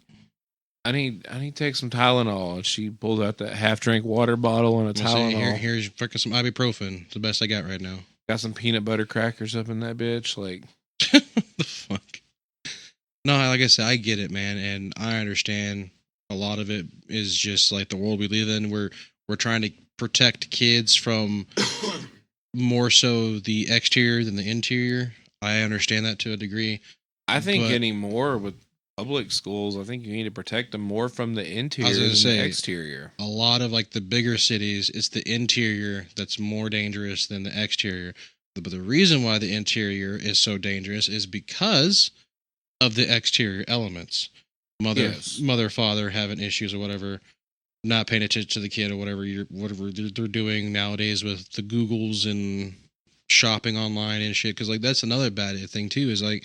I need to take some Tylenol, and she pulls out that half drink water bottle and a I'll say, Tylenol. here's freaking some ibuprofen. It's the best I got right now. Got some peanut butter crackers up in that bitch, like. The fuck. No, like I said, I get it, man, and I understand. A lot of it is just like the world we live in. We're trying to protect kids from more so the exterior than the interior. I understand that to a degree. I think But- anymore with public schools, I think you need to protect them more from the interior gonna than say, the exterior. A lot of like the bigger cities, it's the interior that's more dangerous than the exterior. But the reason why the interior is so dangerous is because of the exterior elements. Yes. Mother, father having issues or whatever, not paying attention to the kid or whatever they're doing nowadays with the Googles and shopping online and shit. Because like that's another bad thing too. Is like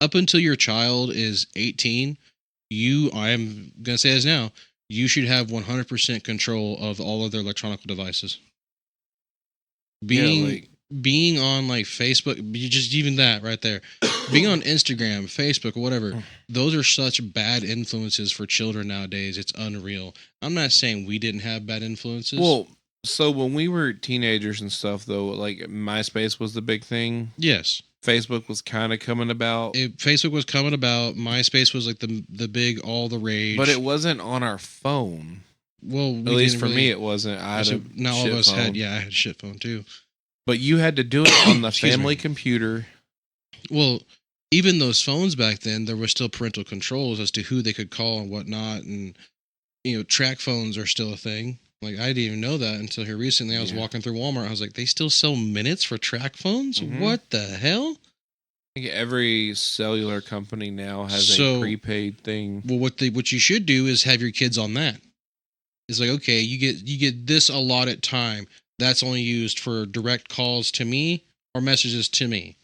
up until your child is 18, I'm gonna say this now, you should have 100% control of all of their electronic devices. Being on like Facebook, just even that right there, being on Instagram, Facebook, or whatever, those are such bad influences for children nowadays. It's unreal. I'm not saying we didn't have bad influences. Well, so when we were teenagers and stuff, though, like MySpace was the big thing. yes, Facebook was kind of coming about, Facebook was coming about. MySpace was like the big all the rage, but it wasn't on our phone. well, At least for me, it wasn't. I had a not all shit of us phone. had. Yeah, I had a shit phone too. But you had to do it on the Excuse family me. computer. Well, even those phones back then, there was still parental controls as to who they could call and whatnot, and track phones are still a thing. Like I didn't even know that until here recently. I was Yeah. walking through Walmart. I was like, they still sell minutes for track phones? Mhm. What the hell? I think every cellular company now has So- a prepaid thing. Well, what you should do is have your kids on that. It's like, okay, you get this allotted time. That's only used for direct calls to me or messages to me.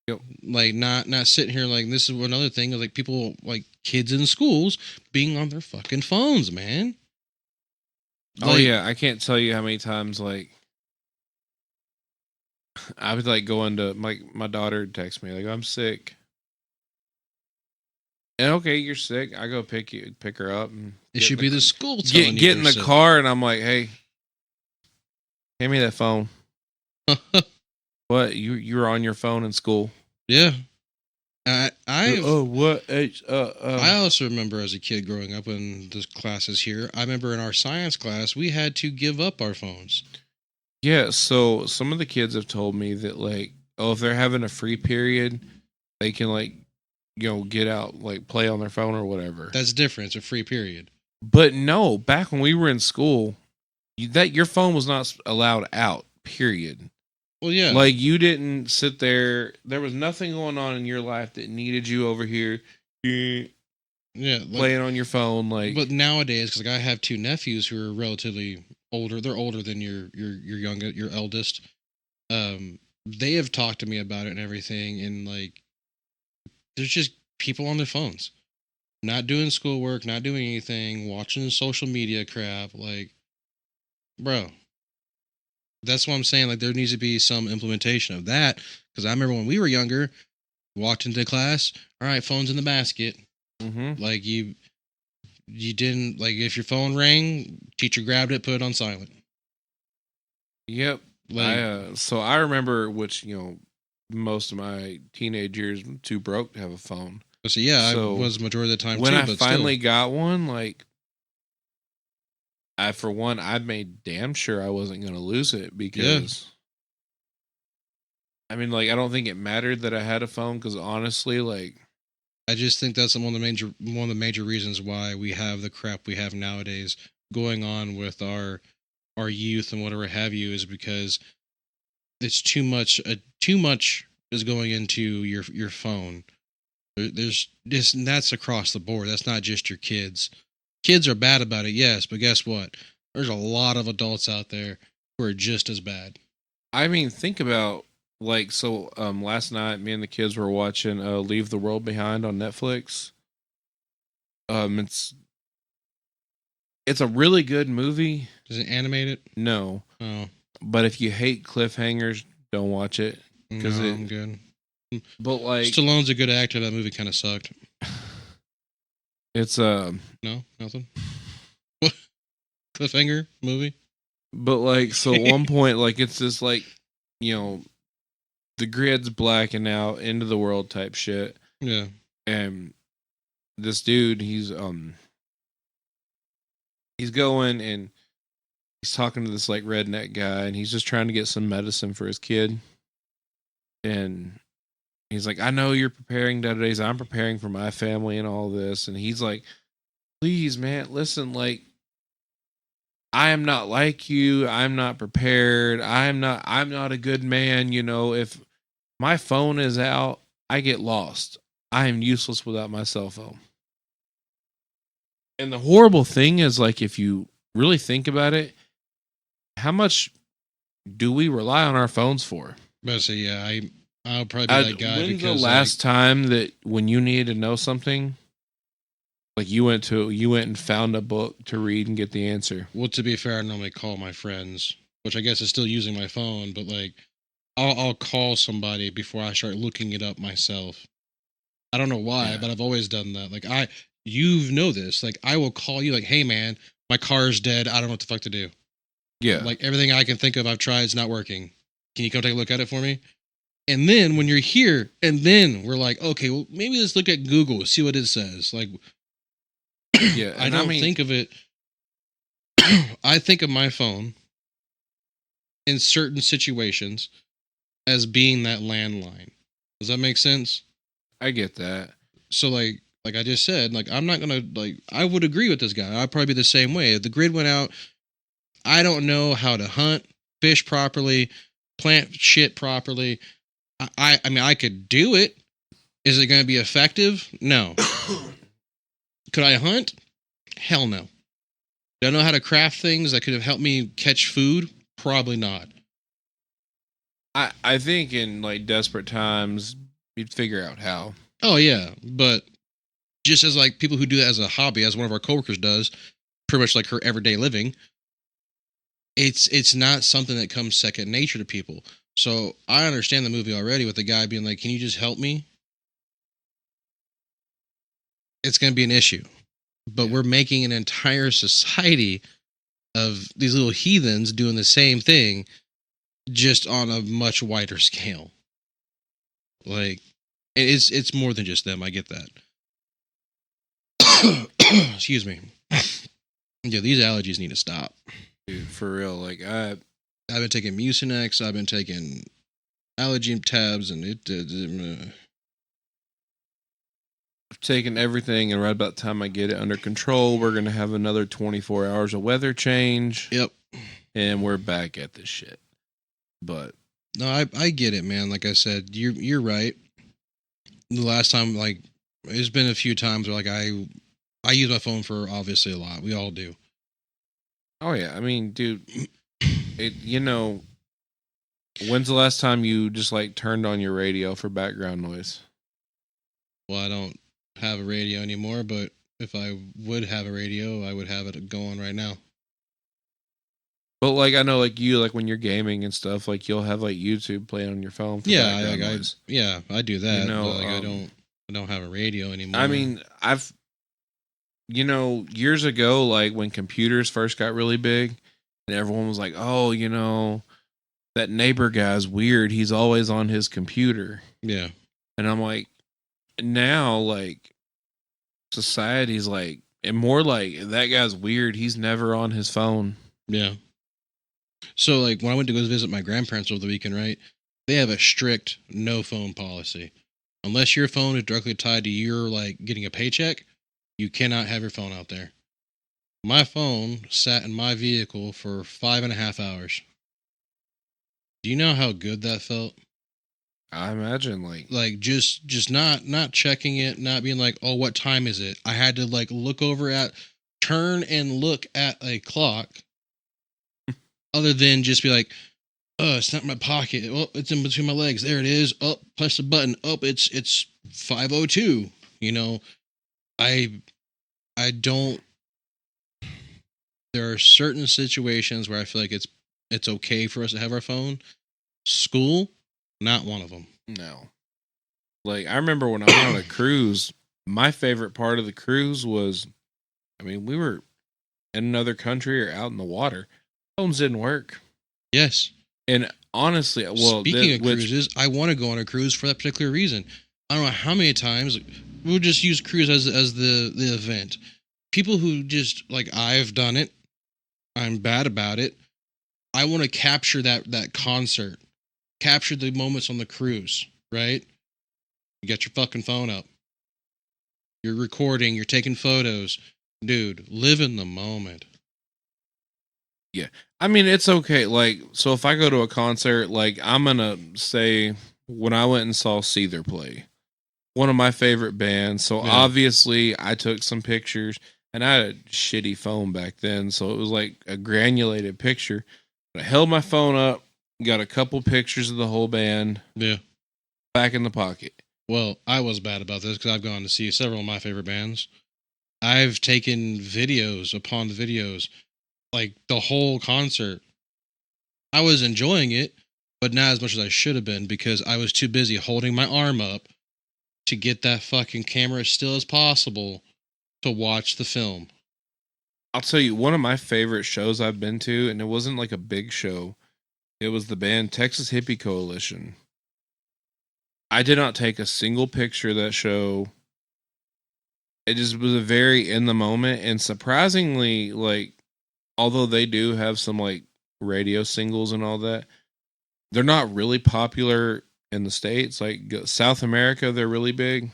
Yep. Like not sitting here like this is another thing like people like kids in schools being on their fucking phones, man. Oh Like, yeah, I can't tell you how many times like I would like go into my daughter would text me like I'm sick. And okay, you're sick. I go pick her up and it should be the school telling get you in the they're sick. car and I'm like, hey, hand me that phone. What you were on your phone in school? Yeah. I what? I also remember as a kid growing up when the classes here, I remember in our science class we had to give up our phones. Yeah, so some of the kids have told me that like, oh, if they're having a free period, they can like, get out like play on their phone or whatever. That's different. It's a free period. But no, back when we were in school, your phone was not allowed out. Period. Well, yeah. Like you didn't sit there. There was nothing going on in your life that needed you over here yeah. Like, playing on your phone. Like, but nowadays, because I have two nephews who are relatively older, they're older than your eldest. They have talked to me about it and everything, and like, there's just people on their phones, not doing schoolwork, not doing anything, watching social media crap. Like, bro, that's what I'm saying. Like, there needs to be some implementation of that. Because I remember when we were younger, walked into class, all right, phone's in the basket. mm-hmm. Like you didn't like if your phone rang, teacher grabbed it, put it on silent. Yep. Like So I remember, which most of my teenage years, too broke to have a phone. So yeah, So, I was majority of the time when too. I But finally still, got one, like, I made damn sure I wasn't going to lose it because, I mean, like, I don't think it mattered that I had a phone because honestly, like, I just think that's one of the major reasons why we have the crap we have nowadays going on with our youth and whatever have you is because it's too much. Too much is going into your phone. There's this, and that's across the board. That's not just your kids. Kids are bad about it, yes, but guess what? There's a lot of adults out there who are just as bad. I mean, think about, like, so last night me and the kids were watching Leave the World Behind on Netflix. It's a really good movie. Does it animate it? No, Oh, but if you hate cliffhangers, don't watch it. no, 'Cause I'm good. But like, Stallone's a good actor. That movie kind of sucked. it's No, nothing. What cliffhanger movie? but like, so at one point, like, it's this, like, you know, the grid's blacking out, end of the world type shit, Yeah, and this dude, he's going and he's talking to this like redneck guy, and he's just trying to get some medicine for his kid, and he's like, I know you're preparing days. I'm preparing for my family and all this. And he's like, please, man, listen, like, I am not like you. I'm not prepared. I'm not a good man. You know, if my phone is out, I get lost. I am useless without my cell phone. And the horrible thing is, like, if you really think about it, how much do we rely on our phones for? but so yeah, I'll probably be that guy When's because the last time that when you needed to know something, like, you went and found a book to read and get the answer? well, to be fair, I normally call my friends, which I guess is still using my phone, but like, I'll call somebody before I start looking it up myself. I don't know why, Yeah. but I've always done that. Like you know this. Like I will call you, like, hey man, my car's dead. I don't know what the fuck to do. Yeah. Like everything I can think of, I've tried. It's not working. Can you come take a look at it for me? And then when you're here, and then we're like, okay, well, maybe let's look at Google, see what it says. Like, Yeah. I And don't think of it. I think of my phone in certain situations as being that landline. Does that make sense? I get that. So like I just said, like I'm not gonna like I would agree with this guy. I'd probably be the same way. If the grid went out, I don't know how to hunt, fish properly, plant shit properly. I mean I could do it. Is it gonna be effective? No. Could I hunt? Hell no. Do I know how to craft things that could have helped me catch food? Probably not. I think in, like, desperate times, you'd figure out how. Oh yeah, but just as like people who do that as a hobby, as one of our coworkers does, pretty much like her everyday living, it's not something that comes second nature to people. So I understand the movie already with the guy being like, "Can you just help me?" It's going to be an issue, but we're making an entire society of these little heathens doing the same thing, just on a much wider scale. Like it's more than just them. I get that. Excuse me. Yeah, these allergies need to stop. Dude, for real. Like, I've been taking Mucinex. I've been taking allergy tabs, and I've taken everything, and right about the time I get it under control, we're going to have another 24 hours of weather change. Yep. And we're back at this shit. But No, I get it, man. Like I said, you're right. The last time, like, there's been a few times where like I use my phone for obviously a lot. We all do. oh yeah, I mean, dude, when's the last time you just, like, turned on your radio for background noise? Well, I don't have a radio anymore, but if I would have a radio, I would have it going right now. But, like, I know, like, you, like, when you're gaming and stuff, like, you'll have, like, YouTube playing on your phone for background noise. I do that. You know, but, like, I don't have a radio anymore. I mean, years ago, like, when computers first got really big, and everyone was like, oh, that neighbor guy's weird. He's always on his computer. yeah, And I'm like, now, like, society's like, and more like, that guy's weird. He's never on his phone. Yeah. So, like, when I went to go visit my grandparents over the weekend, right? They have a strict no phone policy. Unless your phone is directly tied to your, like, getting a paycheck, you cannot have your phone out there. My phone sat in my vehicle for 5.5 hours. Do you know how good that felt? I imagine, Like just not checking it, not being like, oh, what time is it? I had to like turn and look at a clock, other than just be like, oh, it's not in my pocket. Oh, it's in between my legs. There it is. Oh, press the button. Oh, it's 5:02. You know, I don't. There are certain situations where I feel like it's okay for us to have our phone. School, not one of them. no. Like, I remember when I went on a cruise, my favorite part of the cruise was, I mean, we were in another country or out in the water. Phones didn't work. Yes. And honestly, well, Speaking of cruises, I want to go on a cruise for that particular reason. I don't know how many times we'll just use cruise as the event. People who just like, I've done it. I'm bad about it. I want to capture that concert, capture the moments on the cruise. Right? You got your fucking phone up. You're recording. You're taking photos, dude. Live in the moment. yeah. I mean, it's okay. Like, so if I go to a concert, like, I'm going to say when I went and saw Seether play, one of my favorite bands. So Yeah. obviously I took some pictures, and I had a shitty phone back then. So it was like a granulated picture. I held my phone up, got a couple pictures of the whole band Yeah. back in the pocket. Well, I was bad about this because I've gone to see several of my favorite bands. I've taken videos upon the videos, like the whole concert. I was enjoying it, but not as much as I should have been because I was too busy holding my arm up to get that fucking camera as still as possible to watch the film. I'll tell you, one of my favorite shows I've been to, and it wasn't like a big show, it was the band Texas Hippie Coalition. I did not take a single picture of that show. It just was a very in the moment, and surprisingly, like, although they do have some like radio singles and all that, they're not really popular in the States. Like, South America, they're really big.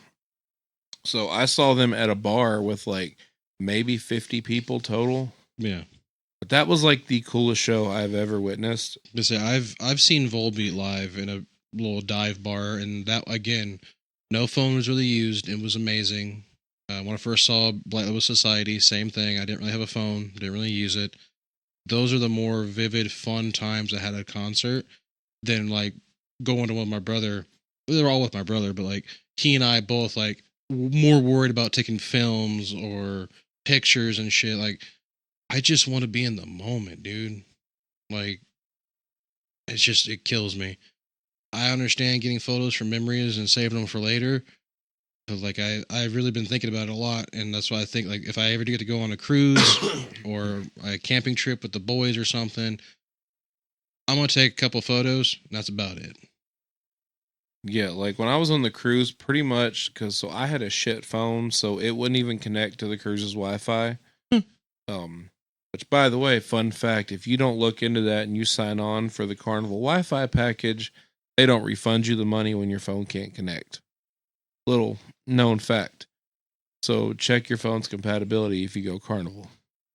So I saw them at a bar with like maybe 50 people total. Yeah. But that was like the coolest show I've ever witnessed. To say I've seen Volbeat live in a little dive bar, and that again, no phone was really used. It was amazing. When I first saw Black Label Society, same thing. I didn't really have a phone, didn't really use it. Those are the more vivid, fun times I had at a concert than like going to with my brother. They're all with my brother, but like he and I both like more worried about taking films or pictures and shit. Like, I just want to be in the moment, dude. Like, it kills me. I understand getting photos for memories and saving them for later. But like, I've really been thinking about it a lot. And that's why I think like if I ever do get to go on a cruise or a camping trip with the boys or something, I'm going to take a couple photos. And that's about it. Yeah, like when I was on the cruise, pretty much because so I had a shit phone, so it wouldn't even connect to the cruise's Wi-Fi. Which, by the way, fun fact: if you don't look into that and you sign on for the Carnival Wi-Fi package, they don't refund you the money when your phone can't connect. Little known fact. So check your phone's compatibility if you go Carnival.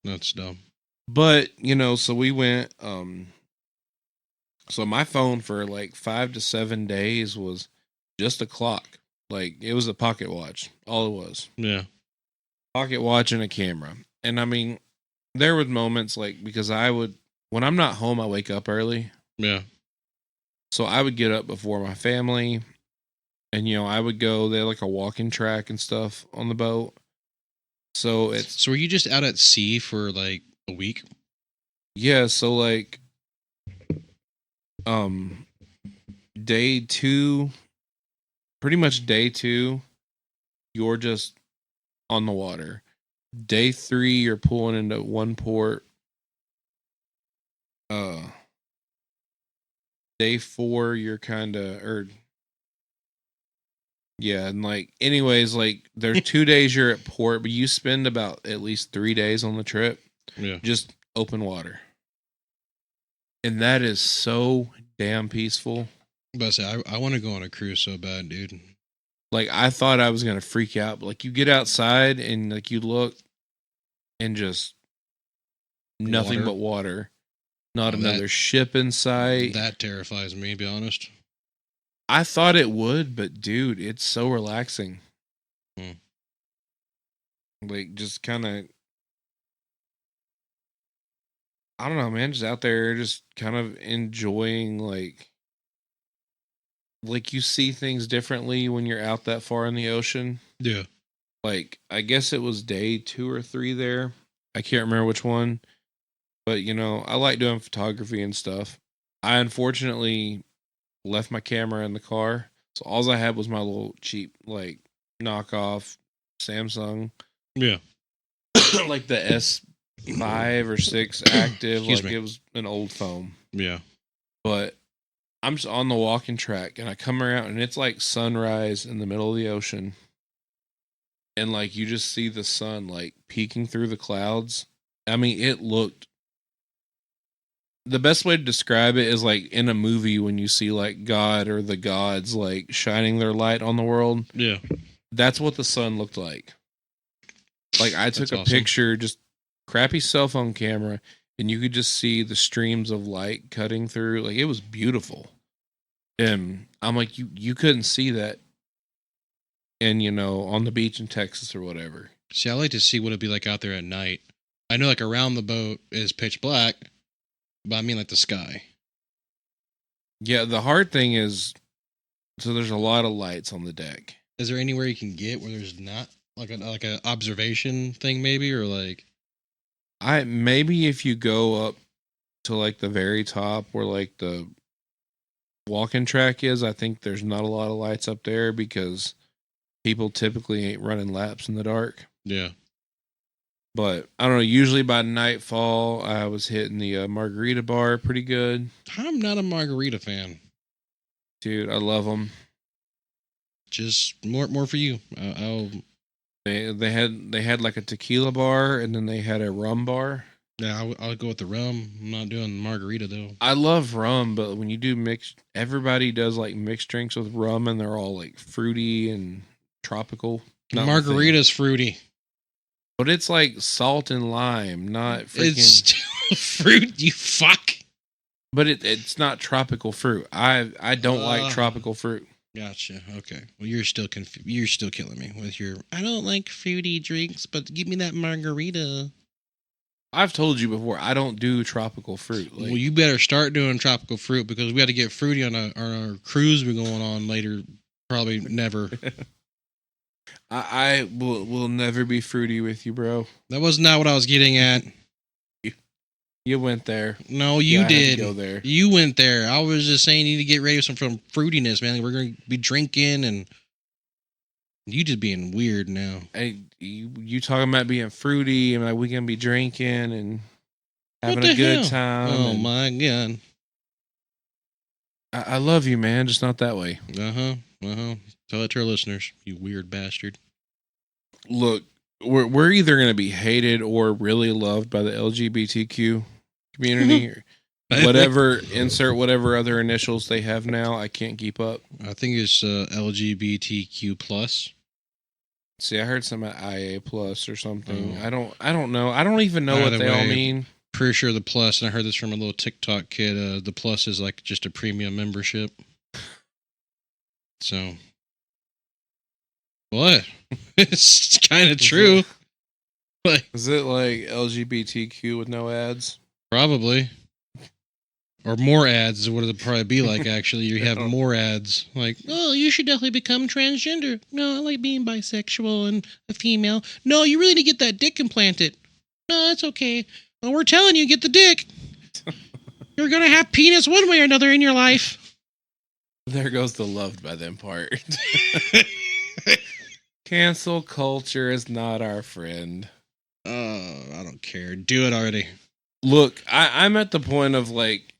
That's dumb. But so we went. So my phone for like 5 to 7 days was just a clock. Like, it was a pocket watch. All it was. Yeah. Pocket watch and a camera. And I mean, there were moments like, because when I'm not home, I wake up early. Yeah. So I would get up before my family, and I would go. They had like a walking track and stuff on the boat. So were you just out at sea for like a week? Yeah, so like day 2, pretty much day 2, you're just on the water. Day 3, you're pulling into one port. Day 4, you're kind of, or Yeah, and like, anyways, like, there's 2 days you're at port, but you spend about at least 3 days on the trip, Yeah. just open water, and that is so damn peaceful. But I say, I want to go on a cruise so bad, dude. Like, I thought I was gonna freak out, but like, you get outside and like you look, and just nothing Water. but water, not Oh, that- another ship in sight. That terrifies me, to be honest. I thought it would, but dude, it's so relaxing. Hmm. Like, just kind of, I don't know, man, just out there, just kind of enjoying, like you see things differently when you're out that far in the ocean. Yeah. Like, I guess it was day 2 or 3 there. I can't remember which one, but you know, I like doing photography and stuff. I unfortunately left my camera in the car, so all I had was my little cheap, like, knockoff Samsung, Yeah. like the S5 or 6 active. Excuse like me. It was an old phone, Yeah. but I'm just on the walking track, and I come around, and it's like sunrise in the middle of the ocean, and like you just see the sun like peeking through the clouds. I mean, it looked. The best way to describe it is like in a movie when you see like God or the gods like shining their light on the world. Yeah. That's what the sun looked like. Like, I took That's a awesome. picture, just crappy cell phone camera, and you could just see the streams of light cutting through. Like, it was beautiful. And I'm like, you couldn't see that, and you know, on the beach in Texas or whatever. See, I like to see what it'd be like out there at night. I know, like, around the boat is pitch black, but I mean, like, the sky. Yeah, the hard thing is, so there's a lot of lights on the deck. Is there anywhere you can get where there's not like a observation thing, maybe, or like? Maybe if you go up to like the very top where like the walking track is, I think there's not a lot of lights up there because people typically ain't running laps in the dark. Yeah. But I don't know. Usually by nightfall, I was hitting the margarita bar pretty good. I'm not a margarita fan. Dude, I love them. Just more for you. They had like a tequila bar, and then they had a rum bar. Yeah, I'll go with the rum. I'm not doing margarita though. I love rum, but when you do mixed, everybody does like mixed drinks with rum, and they're all like fruity and tropical. Not my thing. Margarita's fruity. But it's like salt and lime, not freaking. It's still fruit. You fuck. But it's not tropical fruit. I don't like tropical fruit. Gotcha. Okay. Well, you're still you're still killing me with your. I don't like fruity drinks, but give me that margarita. I've told you before, I don't do tropical fruit. Like, Well, you better start doing tropical fruit because we got to get fruity on our cruise we're going on later. Probably never. I will never be fruity with you, bro. That was not what I was getting at. You went there. No, you Yeah, I had to did. go there. You went there. I was just saying you need to get ready for some fruitiness, man. We're going to be drinking and you just being weird now. Hey, you talking about being fruity and like we can be drinking and having What the a good hell? time. Oh and my God. I love you, man. Just not that way. Uh-huh. Tell it to our listeners, you weird bastard. Look, we're either going to be hated or really loved by the LGBTQ community. Or whatever, insert whatever other initials they have now. I can't keep up. I think it's LGBTQ plus. See, I heard some IA plus or something. Oh. I don't know. I don't even know what Either they all way, mean. Pretty sure the plus, and I heard this from a little TikTok kid, the plus is like just a premium membership. So, what? It's kind of true. Like, Is it like LGBTQ with no ads? probably. Or more ads is what it'll probably be like, actually. You have more ads. Like, oh, you should definitely become transgender. No, I like being bisexual and a female. No, you really need to get that dick implanted. No, that's okay. Well, we're telling you, get the dick. You're going to have penis one way or another in your life. There goes the loved by them part. Cancel culture is not our friend. Oh, I don't care. Do it already. Look, I'm at the point of like,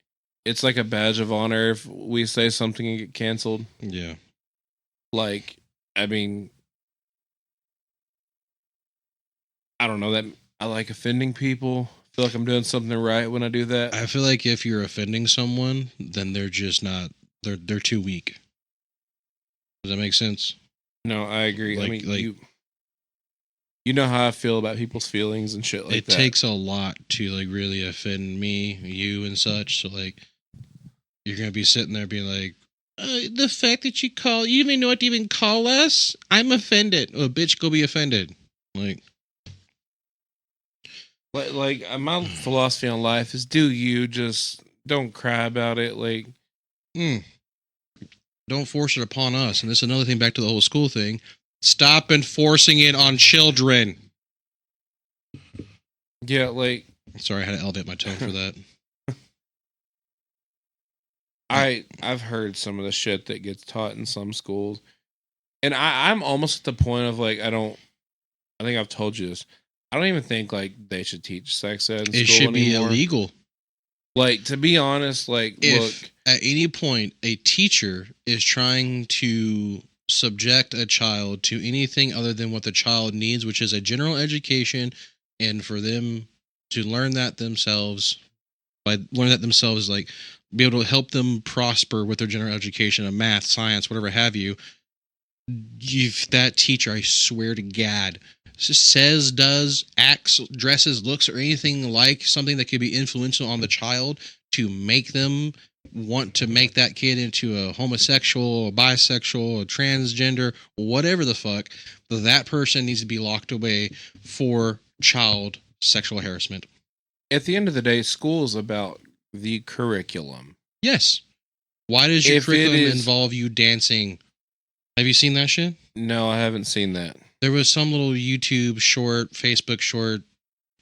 it's like a badge of honor if we say something and get canceled. Yeah. Like, I mean, I don't know that I like offending people. I feel like I'm doing something right when I do that. I feel like if you're offending someone, then they're just not. They're too weak. Does that make sense? No, I agree. I Like- mean, you know how I feel about people's feelings and shit like It that. takes a lot to like really offend me, you, and such. So like, you're gonna be sitting there being like, the fact that you even know what to even call us, I'm offended. Oh, bitch, go be offended. Like, my philosophy on life is do you, just don't cry about it. Like, don't force it upon us. And this is another thing back to the whole school thing. Stop enforcing it on children. yeah, like Sorry, I had to elevate my tone for that. I've heard some of the shit that gets taught in some schools, and I'm almost at the point of like I think I've told you this. I don't even think like they should teach sex ed in It school should be anymore. illegal. Like, to be honest, like, If look, at any point a teacher is trying to subject a child to anything other than what the child needs, which is a general education, and for them to learn that themselves, by learning that themselves, like be able to help them prosper with their general education of math, science, whatever have you, that teacher, I swear to God, says, does, acts, dresses, looks, or anything like something that could be influential on the child to make them want to make that kid into a homosexual, a bisexual, a transgender, whatever the fuck, that person needs to be locked away for child sexual harassment. at the end of the day, school is about the curriculum. Yes. Why does your If it curriculum is- involve you dancing? Have you seen that shit? No, I haven't seen that. There was some little YouTube short, Facebook short,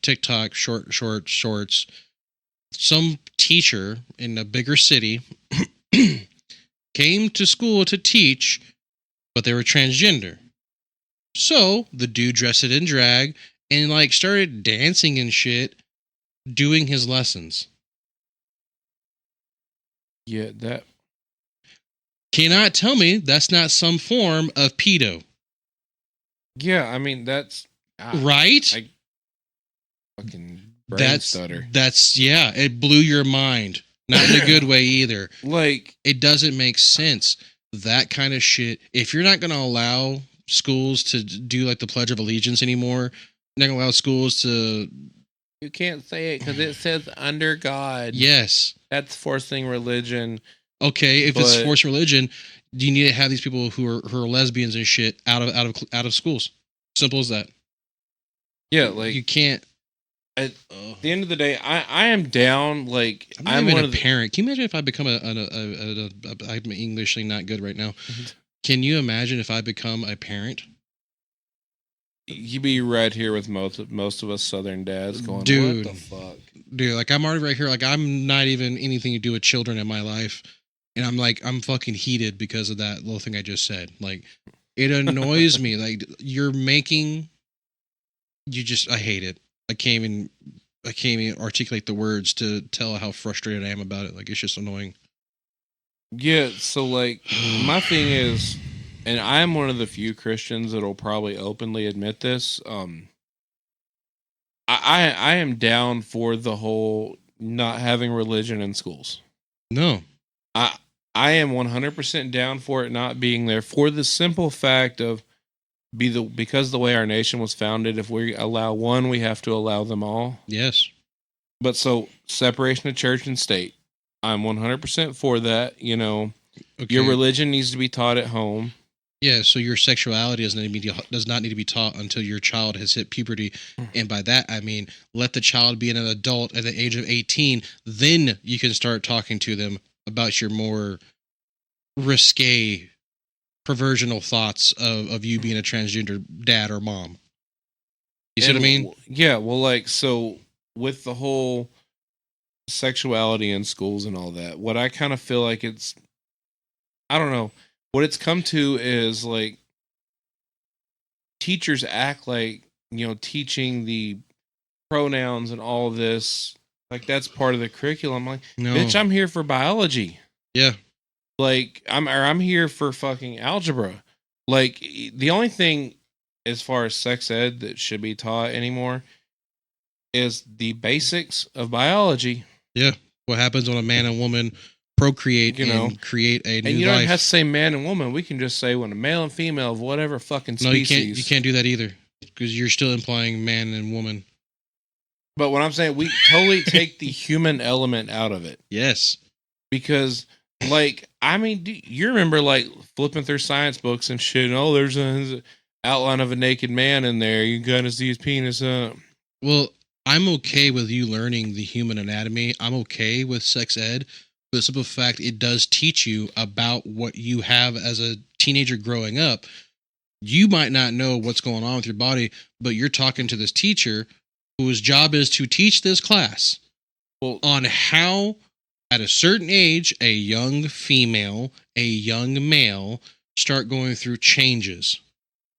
TikTok shorts. Some teacher in a bigger city came to school to teach, but they were transgender. So the dude dressed it in drag and like started dancing and shit, doing his lessons. Yeah, that. Cannot tell me that's not some form of pedo, Yeah, I mean that's right? I fucking brain That's stutter. yeah. It blew your mind, not in a good way either. Like, It doesn't make sense. That kind of shit. If you're not going to allow schools to do like the Pledge of Allegiance anymore, not going to allow schools to. you can't say it because it says under God. Yes. That's forcing religion. Okay. If it's But- forced religion, you need to have these people who are lesbians and shit out of schools. Simple as that. Yeah, like You can't. at the end of the day, I am down. Like, I'm not I'm even one a of the, parent. Can you imagine if I become I'm Englishly not good right now. Can you imagine if I become a parent? you be right here with most of us Southern dads going, Dude. what the fuck? Dude, like I'm already right here. Like I'm not even anything to do with children in my life. And I'm fucking heated because of that little thing I just said. Like it annoys me. Like I hate it. I can't even articulate the words to tell how frustrated I am about it. Like it's just annoying. Yeah, so like my thing is, and I'm one of the few Christians that'll probably openly admit this. I am down for the whole not having religion in schools. No. I am 100% down for it not being there for the simple fact of because the way our nation was founded, if we allow one, we have to allow them all. Yes. But so separation of church and state, I'm 100% for that. You know, Okay. your religion needs to be taught at home. Yeah, so your sexuality does not need to be taught until your child has hit puberty, and by that I mean let the child be an adult at the age of 18. Then you can start talking to them about your more risque, perversional thoughts of you being a transgender dad or mom. You see what I mean? Yeah. Well, like, so with the whole sexuality in schools and all that, what I kind of feel like I don't know. What it's come to is like teachers act like, you know, teaching the pronouns and all of this, like that's part of the curriculum. Like, No. bitch, I'm here for biology. Yeah. Like I'm here for fucking algebra. Like the only thing as far as sex ed that should be taught anymore is the basics of biology. Yeah. What happens when a man and woman procreate and create a new life? And you don't have to say man and woman. We can just say when a male and female of whatever fucking species. No, you can't do that either, because you're still implying man and woman. But what I'm saying, we totally take the human element out of it. Yes. Because, like, I mean, you remember, like, flipping through science books and shit. Oh, there's an outline of a naked man in there. You got to see his penis. Well, I'm okay with you learning the human anatomy. I'm okay with sex ed. For the simple fact, it does teach you about what you have as a teenager growing up. You might not know what's going on with your body, but you're talking to this teacher whose job is to teach this class on how, at a certain age, a young female, a young male start going through changes.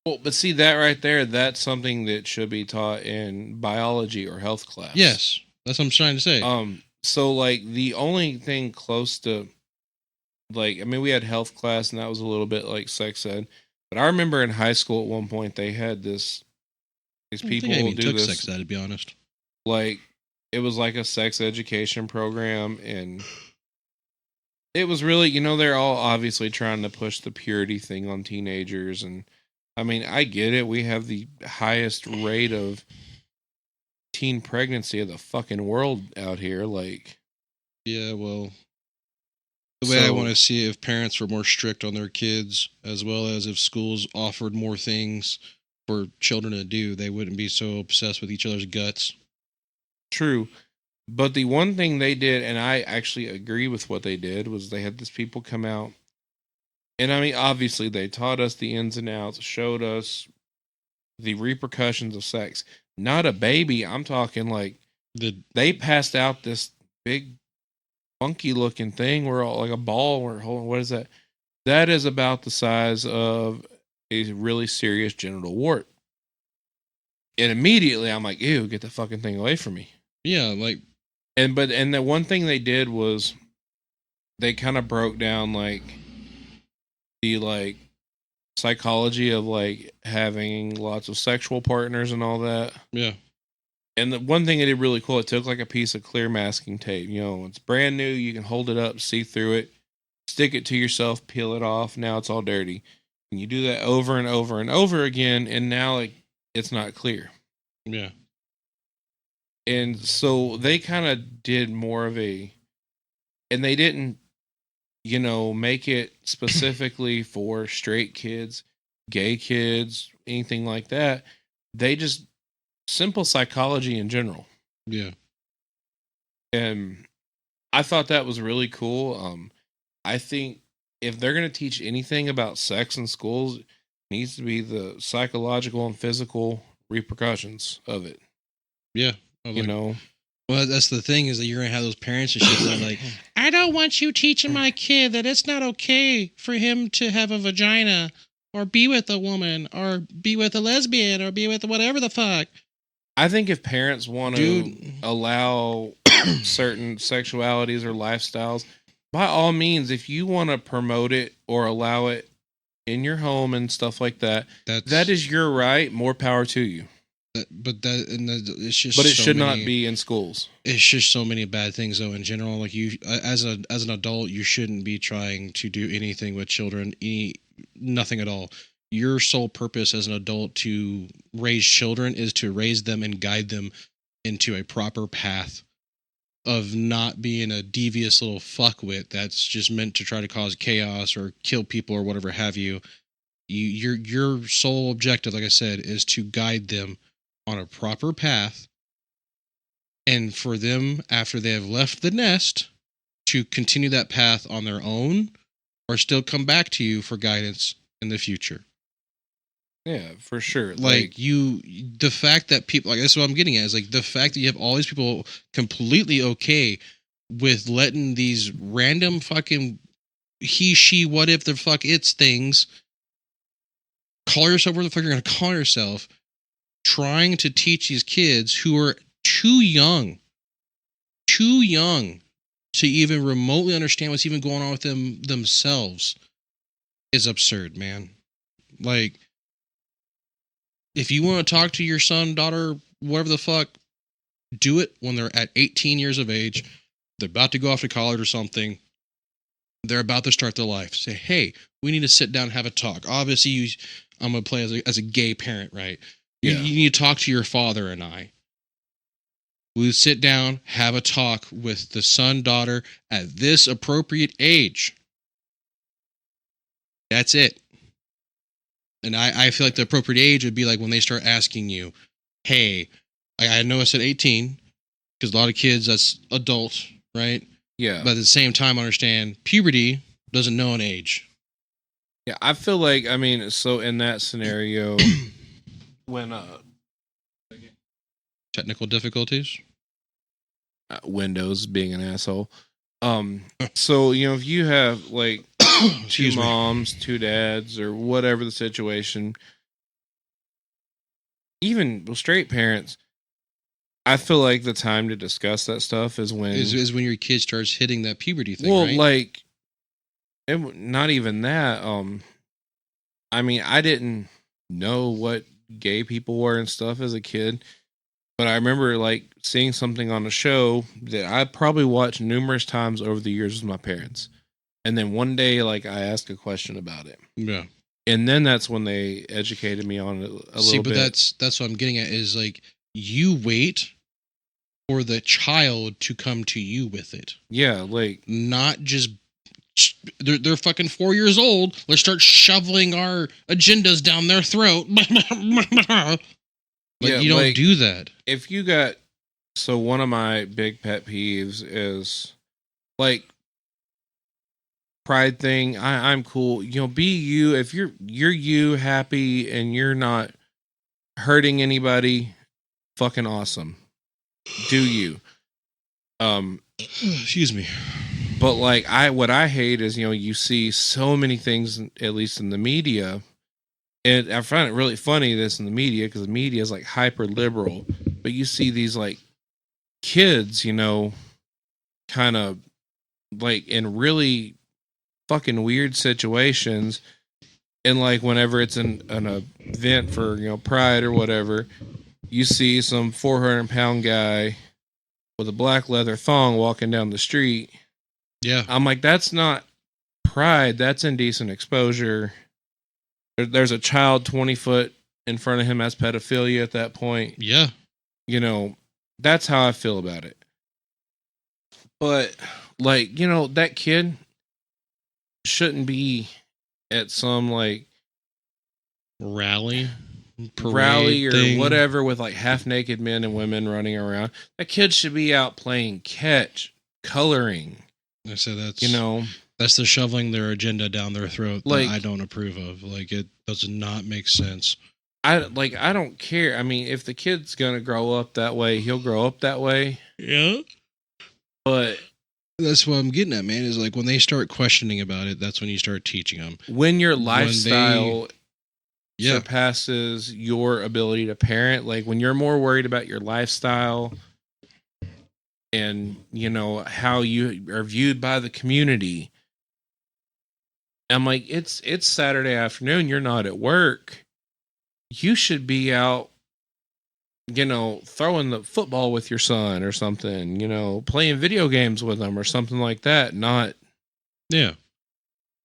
Well, but see that right there, that's something that should be taught in biology or health class. Yes, that's what I'm trying to say. So like the only thing close to, like, I mean, we had health class and that was a little bit like sex ed, but I remember in high school at one point they had these people will do this. Sex ed, to be honest. Like, it was like a sex education program, and it was really, they're all obviously trying to push the purity thing on teenagers. And I mean, I get it. We have the highest rate of teen pregnancy of the fucking world out here. Like, yeah, well, the way I want to see it, if parents were more strict on their kids, as well as if schools offered more things for children to do, they wouldn't be so obsessed with each other's guts. True. But the one thing they did, and I actually agree with what they did, was they had these people come out. And I mean, obviously, they taught us the ins and outs, showed us the repercussions of sex. Not a baby. I'm talking like they passed out this big, funky looking thing where like a ball. What is that? That is about the size of a really serious genital wart. And immediately I'm like, ew, get the fucking thing away from me. Yeah, like, and the one thing they did was they kind of broke down like the like psychology of like having lots of sexual partners and all that. Yeah. And the one thing they did really cool, it took like a piece of clear masking tape. It's brand new, you can hold it up, see through it, stick it to yourself, peel it off. Now it's all dirty. And you do that over and over and over again, and now like it's not clear. Yeah. And so they kind of did more of and they didn't, make it specifically for straight kids, gay kids, anything like that. They just simple psychology in general. Yeah. And I thought that was really cool. I think if they're going to teach anything about sex in schools, it needs to be the psychological and physical repercussions of it. Yeah. Well, that's the thing, is that you're going to have those parents and shit that are like, I don't want you teaching my kid that it's not okay for him to have a vagina or be with a woman or be with a lesbian or be with whatever the fuck. I think if parents want to allow certain sexualities or lifestyles, by all means, if you want to promote it or allow it in your home and stuff like that, that is your right. More power to you. It's just. But it should not be in schools. It's just so many bad things, though. In general, like you, as an adult, you shouldn't be trying to do anything with children. Nothing at all. Your sole purpose as an adult to raise children is to raise them and guide them into a proper path of not being a devious little fuckwit that's just meant to try to cause chaos or kill people or whatever have you. Your sole objective, like I said, is to guide them on a proper path, and for them, after they have left the nest, to continue that path on their own or still come back to you for guidance in the future. Yeah, for sure. Like the fact that people, like, that's what I'm getting at, is like the fact that you have all these people completely okay with letting these random fucking he, she, what if the fuck it's things, call yourself where the fuck you're going to call yourself, trying to teach these kids who are too young to even remotely understand what's even going on with them themselves is absurd, man. Like, if you want to talk to your son, daughter, whatever the fuck, do it when they're at 18 years of age. They're about to go off to college or something. They're about to start their life. Say, hey, we need to sit down and have a talk. Obviously, I'm going to play as a gay parent, right? Yeah. You need to talk to your father and I. We'll sit down, have a talk with the son, daughter at this appropriate age. That's it. And I feel like the appropriate age would be like when they start asking you, hey, I know I said 18, because a lot of kids, that's adult, right? Yeah. But at the same time, understand puberty doesn't know an age. Yeah, I feel like, I mean, so in that scenario, when Technical difficulties? Windows being an asshole. So, you know, if you have like two Excuse me. moms, two dads, or whatever the situation, even with straight parents, I feel like the time to discuss that stuff is when Is when your kid starts hitting that puberty thing, well, right? like, not even that. I mean, I didn't know what gay people were and stuff as a kid, but I remember like seeing something on a show that I probably watched numerous times over the years with my parents, and then one day, like, I asked a question about it, Yeah. and then that's when they educated me on it a See, little but bit. that's what I'm getting at is like you wait for the child to come to you with it, Yeah, like, not just they're fucking 4 years old. Let's start shoveling our agendas down their throat. Like, yeah, you don't like, do that. if you got, so one of my big pet peeves is like pride thing. I'm cool. You know, be you. If you're you happy and you're not hurting anybody, fucking awesome. Do you? Excuse me. But like what I hate is, you know, you see so many things, at least in the media, and I find it really funny this in the media because the media is like hyper liberal, but you see these like kids, you know, kind of like in really fucking weird situations, and like whenever it's an event for, you know, pride or whatever, you see some 400-pound guy with a black leather thong walking down the street. Yeah. I'm like, that's not pride, that's indecent exposure. There's a child 20 foot in front of him, that's pedophilia at that point. Yeah. You know, that's how I feel about it. But like, you know, that kid shouldn't be at some like Rally, rally or thing. whatever with like half naked men and women running around. That kid should be out playing catch, coloring. I said that's, You know, that's the shoveling their agenda down their throat like, that I don't approve of. Like, it does not make sense. I don't care. I mean, if the kid's gonna grow up that way, he'll grow up that way. Yeah. But That's what I'm getting at, man, is like when they start questioning about it, that's when you start teaching them. when your lifestyle Yeah. surpasses your ability to parent, like when you're more worried about your lifestyle and, you know, how you are viewed by the community, I'm like, it's Saturday afternoon, you're not at work. You should be out, you know, throwing the football with your son or something, you know, playing video games with him or something like that. Not, Yeah.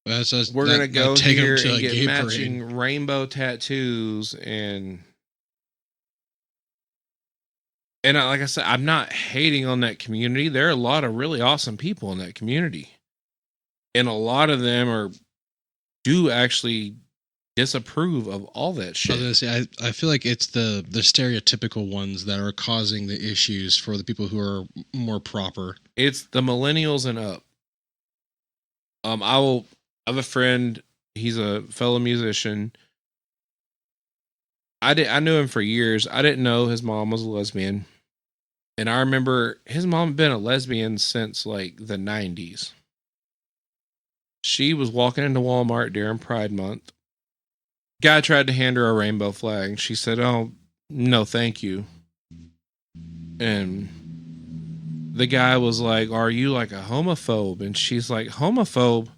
we're going to go take 'em here to and a get gay matching parade. rainbow tattoos. And like I said, I'm not hating on that community. There are a lot of really awesome people in that community. And a lot of them do actually disapprove of all that I was shit. gonna say, I feel like it's the stereotypical ones that are causing the issues for the people who are more proper. It's the millennials and up. I have a friend, he's a fellow musician. I knew him for years. I didn't know his mom was a lesbian. And I remember his mom had been a lesbian since like the 90s. She was walking into Walmart during Pride Month. Guy tried to hand her a rainbow flag. She said, "Oh, no, thank you." And the guy was like, "Are you like a homophobe?" And she's like, "Homophobe?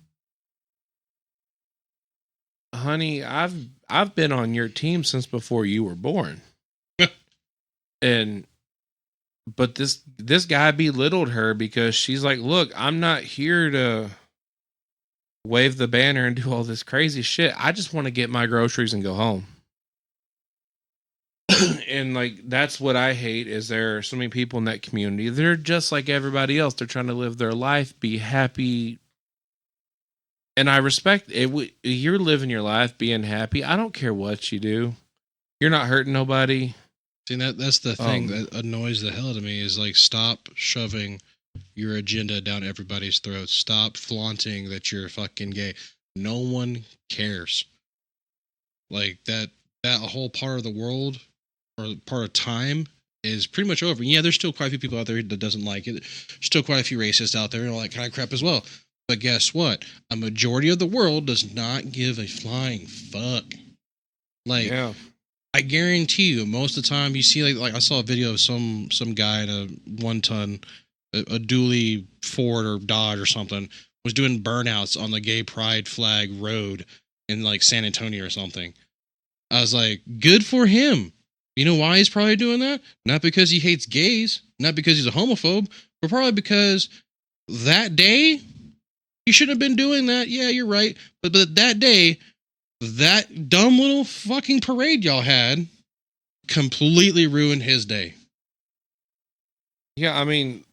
Honey, I've I've been on your team since before you were born. But this guy belittled her because she's like, look, I'm not here to wave the banner and do all this crazy shit. I just want to get my groceries and go home. And like, that's what I hate is there are so many people in that community. They're just like everybody else. They're trying to live their life, be happy. And I respect it. You're living your life being happy. I don't care what you do. You're not hurting nobody. See, that's the thing that annoys the hell out of me is like, stop shoving your agenda down everybody's throats. Stop flaunting that you're fucking gay. No one cares. Like that whole part of the world or part of time is pretty much over. Yeah, there's still quite a few people out there that doesn't like it. There's still quite a few racists out there and all that kind of crap as well. But guess what? A majority of the world does not give a flying fuck. Like, yeah. I guarantee you, most of the time you see like I saw a video of some guy in a 1-ton, a dually Ford or Dodge or something, was doing burnouts on the gay pride flag road in like San Antonio or something. I was like, good for him. You know why he's probably doing that? Not because he hates gays, not because he's a homophobe, but probably because that day he shouldn't have been doing that. Yeah, you're right. But that day, that dumb little fucking parade y'all had completely ruined his day. Yeah, I mean,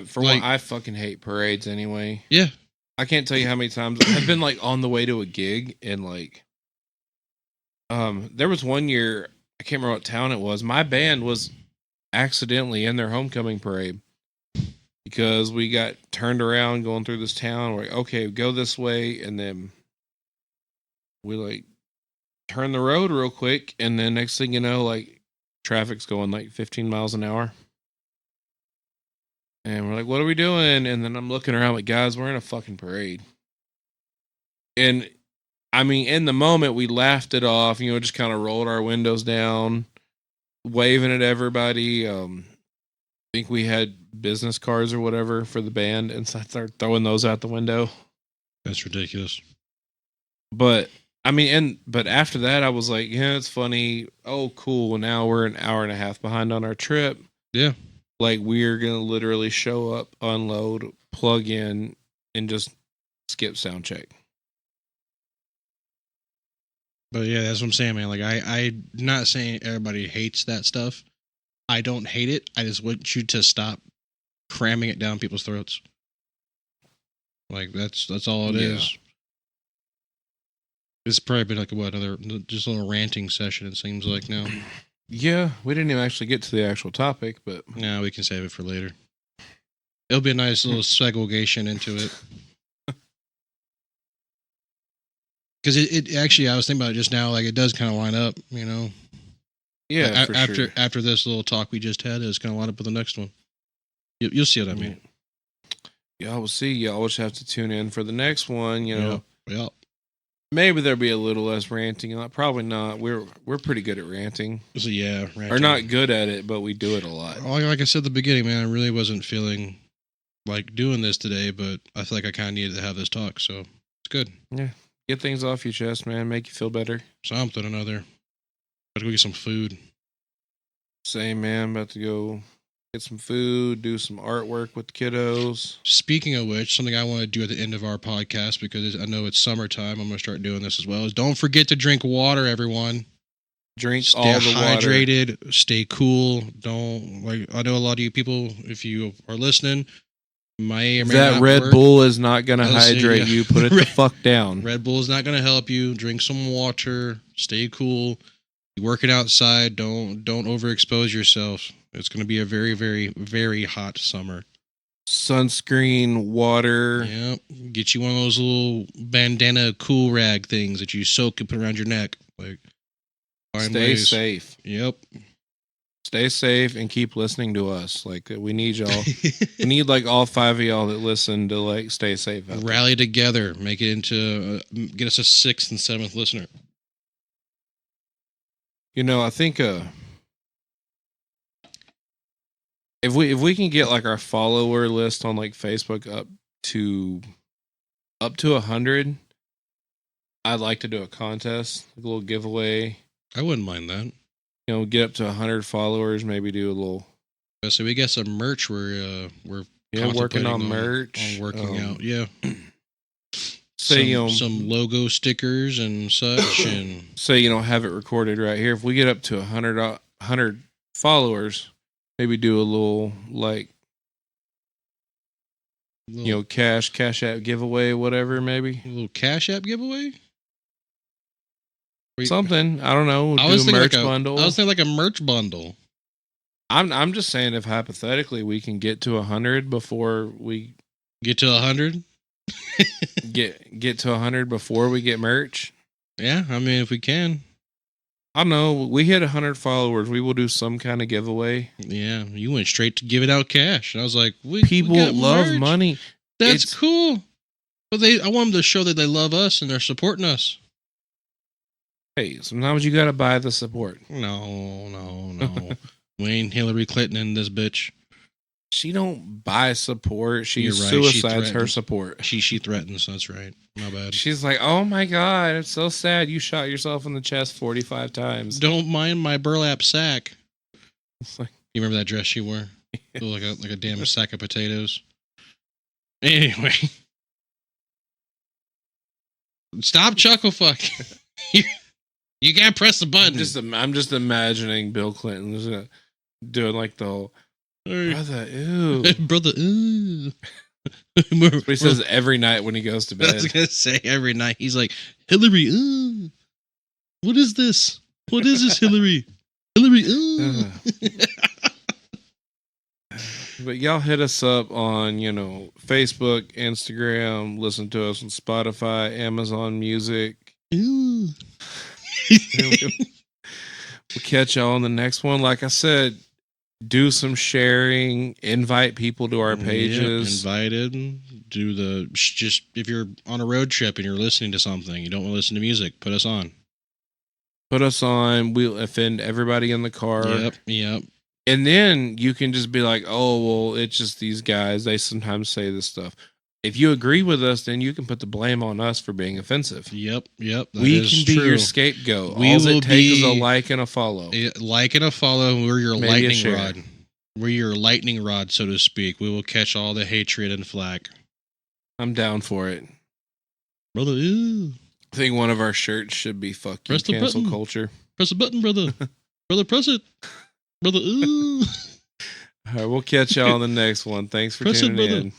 for one, I fucking hate parades anyway. Yeah. I can't tell you how many times I've been like on the way to a gig and like, there was one year, I can't remember what town it was. My band was accidentally in their homecoming parade because we got turned around going through this town. We're like, okay, go this way. And then we like turn the road real quick. And then next thing you know, like traffic's going like 15 miles an hour. And we're like, what are we doing? And then I'm looking around like, guys, we're in a fucking parade. And I mean, in the moment, we laughed it off, just kind of rolled our windows down, waving at everybody. I think we had business cards or whatever for the band, and so I started throwing those out the window. That's ridiculous. But, I mean, but after that, I was like, yeah, it's funny. Oh, cool. Now we're an hour and a half behind on our trip. Yeah. Like, we're going to literally show up, unload, plug in, and just skip sound check. But yeah, that's what I'm saying, man. Like, I'm not saying everybody hates that stuff. I don't hate it. I just want you to stop cramming it down people's throats. Like, that's all it is. It's probably been like just a little ranting session, it seems like now. Yeah, we didn't even actually get to the actual topic, but... No, we can save it for later. It'll be a nice little segregation into it. Because it actually, I was thinking about it just now, like it does kind of line up, Yeah, after this little talk we just had, it's going to line up with the next one. You'll see what I mean. Yeah, we'll see. Y'all just have to tune in for the next one, Yeah. Maybe there'll be a little less ranting. Probably not. We're pretty good at ranting. So yeah, ranting. Or not good at it, but we do it a lot. Like I said at the beginning, man, I really wasn't feeling like doing this today, but I feel like I kind of needed to have this talk, so it's good. Yeah. Get things off your chest, man. Make you feel better. Something or another. Gotta go get some food. Same, man. About to go get some food, do some artwork with the kiddos. Speaking of which, something I want to do at the end of our podcast, because I know it's summertime, I'm going to start doing this as well, is don't forget to drink water, everyone. Drink stay all the water. Stay hydrated. Stay cool. I know a lot of you people, if you are listening, that Red Bull is not going to hydrate you. Put it the fuck down. Red Bull is not going to help you. Drink some water. Stay cool. You're working outside. Don't overexpose yourself. It's going to be a very, very, very hot summer. Sunscreen, water. Yep. Get you one of those little bandana cool rag things that you soak and put around your neck. Like, stay safe. Yep. Stay safe and keep listening to us. Like, we need y'all. We need like all 5 of y'all that listen to like stay safe. Rally together. Make it into get us a 6th and 7th listener. I think if we can get like our follower list on like Facebook up to 100, I'd like to do a contest, like a little giveaway. I wouldn't mind that. You know, get up to 100 followers. Maybe do a little. So we got some merch. We're Working on contemplating merch. on working out. Yeah. Say some logo stickers and such, and say have it recorded right here. If we get up to 100 followers, maybe do a little cash app giveaway, whatever. Maybe a little Cash App giveaway. Something, I don't know. I was thinking merch bundle. I was thinking like a merch bundle. I'm just saying, if hypothetically we can get to 100 before we get to 100, get to 100 before we get merch. Yeah, I mean, if we can. I don't know. We hit 100 followers, we will do some kind of giveaway. Yeah, you went straight to giving out cash. I was like, people love merch. Money. That's cool. But I want them to show that they love us and they're supporting us. Hey, sometimes you got to buy the support. No. We ain't Hillary Clinton in this bitch. She don't buy support. She suicides her support. She threatens. That's right. My bad. She's like, oh my God, it's so sad. You shot yourself in the chest 45 times. Don't mind my burlap sack. You remember that dress she wore? Yeah. Like a damn sack of potatoes. Anyway. Stop chuckle fuck. You can't press the button. I'm just imagining Bill Clinton doing like the whole, brother, ooh. Brother, ooh. What he says every night when he goes to bed. I was going to say every night. He's like, Hillary, ooh. What is this? What is this, Hillary? Hillary, ooh. But y'all hit us up on, Facebook, Instagram, listen to us on Spotify, Amazon Music. Ooh. We'll catch y'all on the next one. Like I said, do some sharing, invite people to our pages. Invited. Just if you're on a road trip and you're listening to something, you don't want to listen to music, put us on. We'll offend everybody in the car. Yep. And then you can just be like, oh, well, it's just these guys. They sometimes say this stuff. If you agree with us, then you can put the blame on us for being offensive. Yep. We can be your scapegoat. All it takes is a like and a follow. Like and a follow. We're your lightning rod. We're your lightning rod, so to speak. We will catch all the hatred and flack. I'm down for it. Brother, ew. I think one of our shirts should be fuck you, cancel culture. Press the button, brother. Brother, press it. Brother, ooh. All right, we'll catch y'all on the next one. Thanks for tuning in.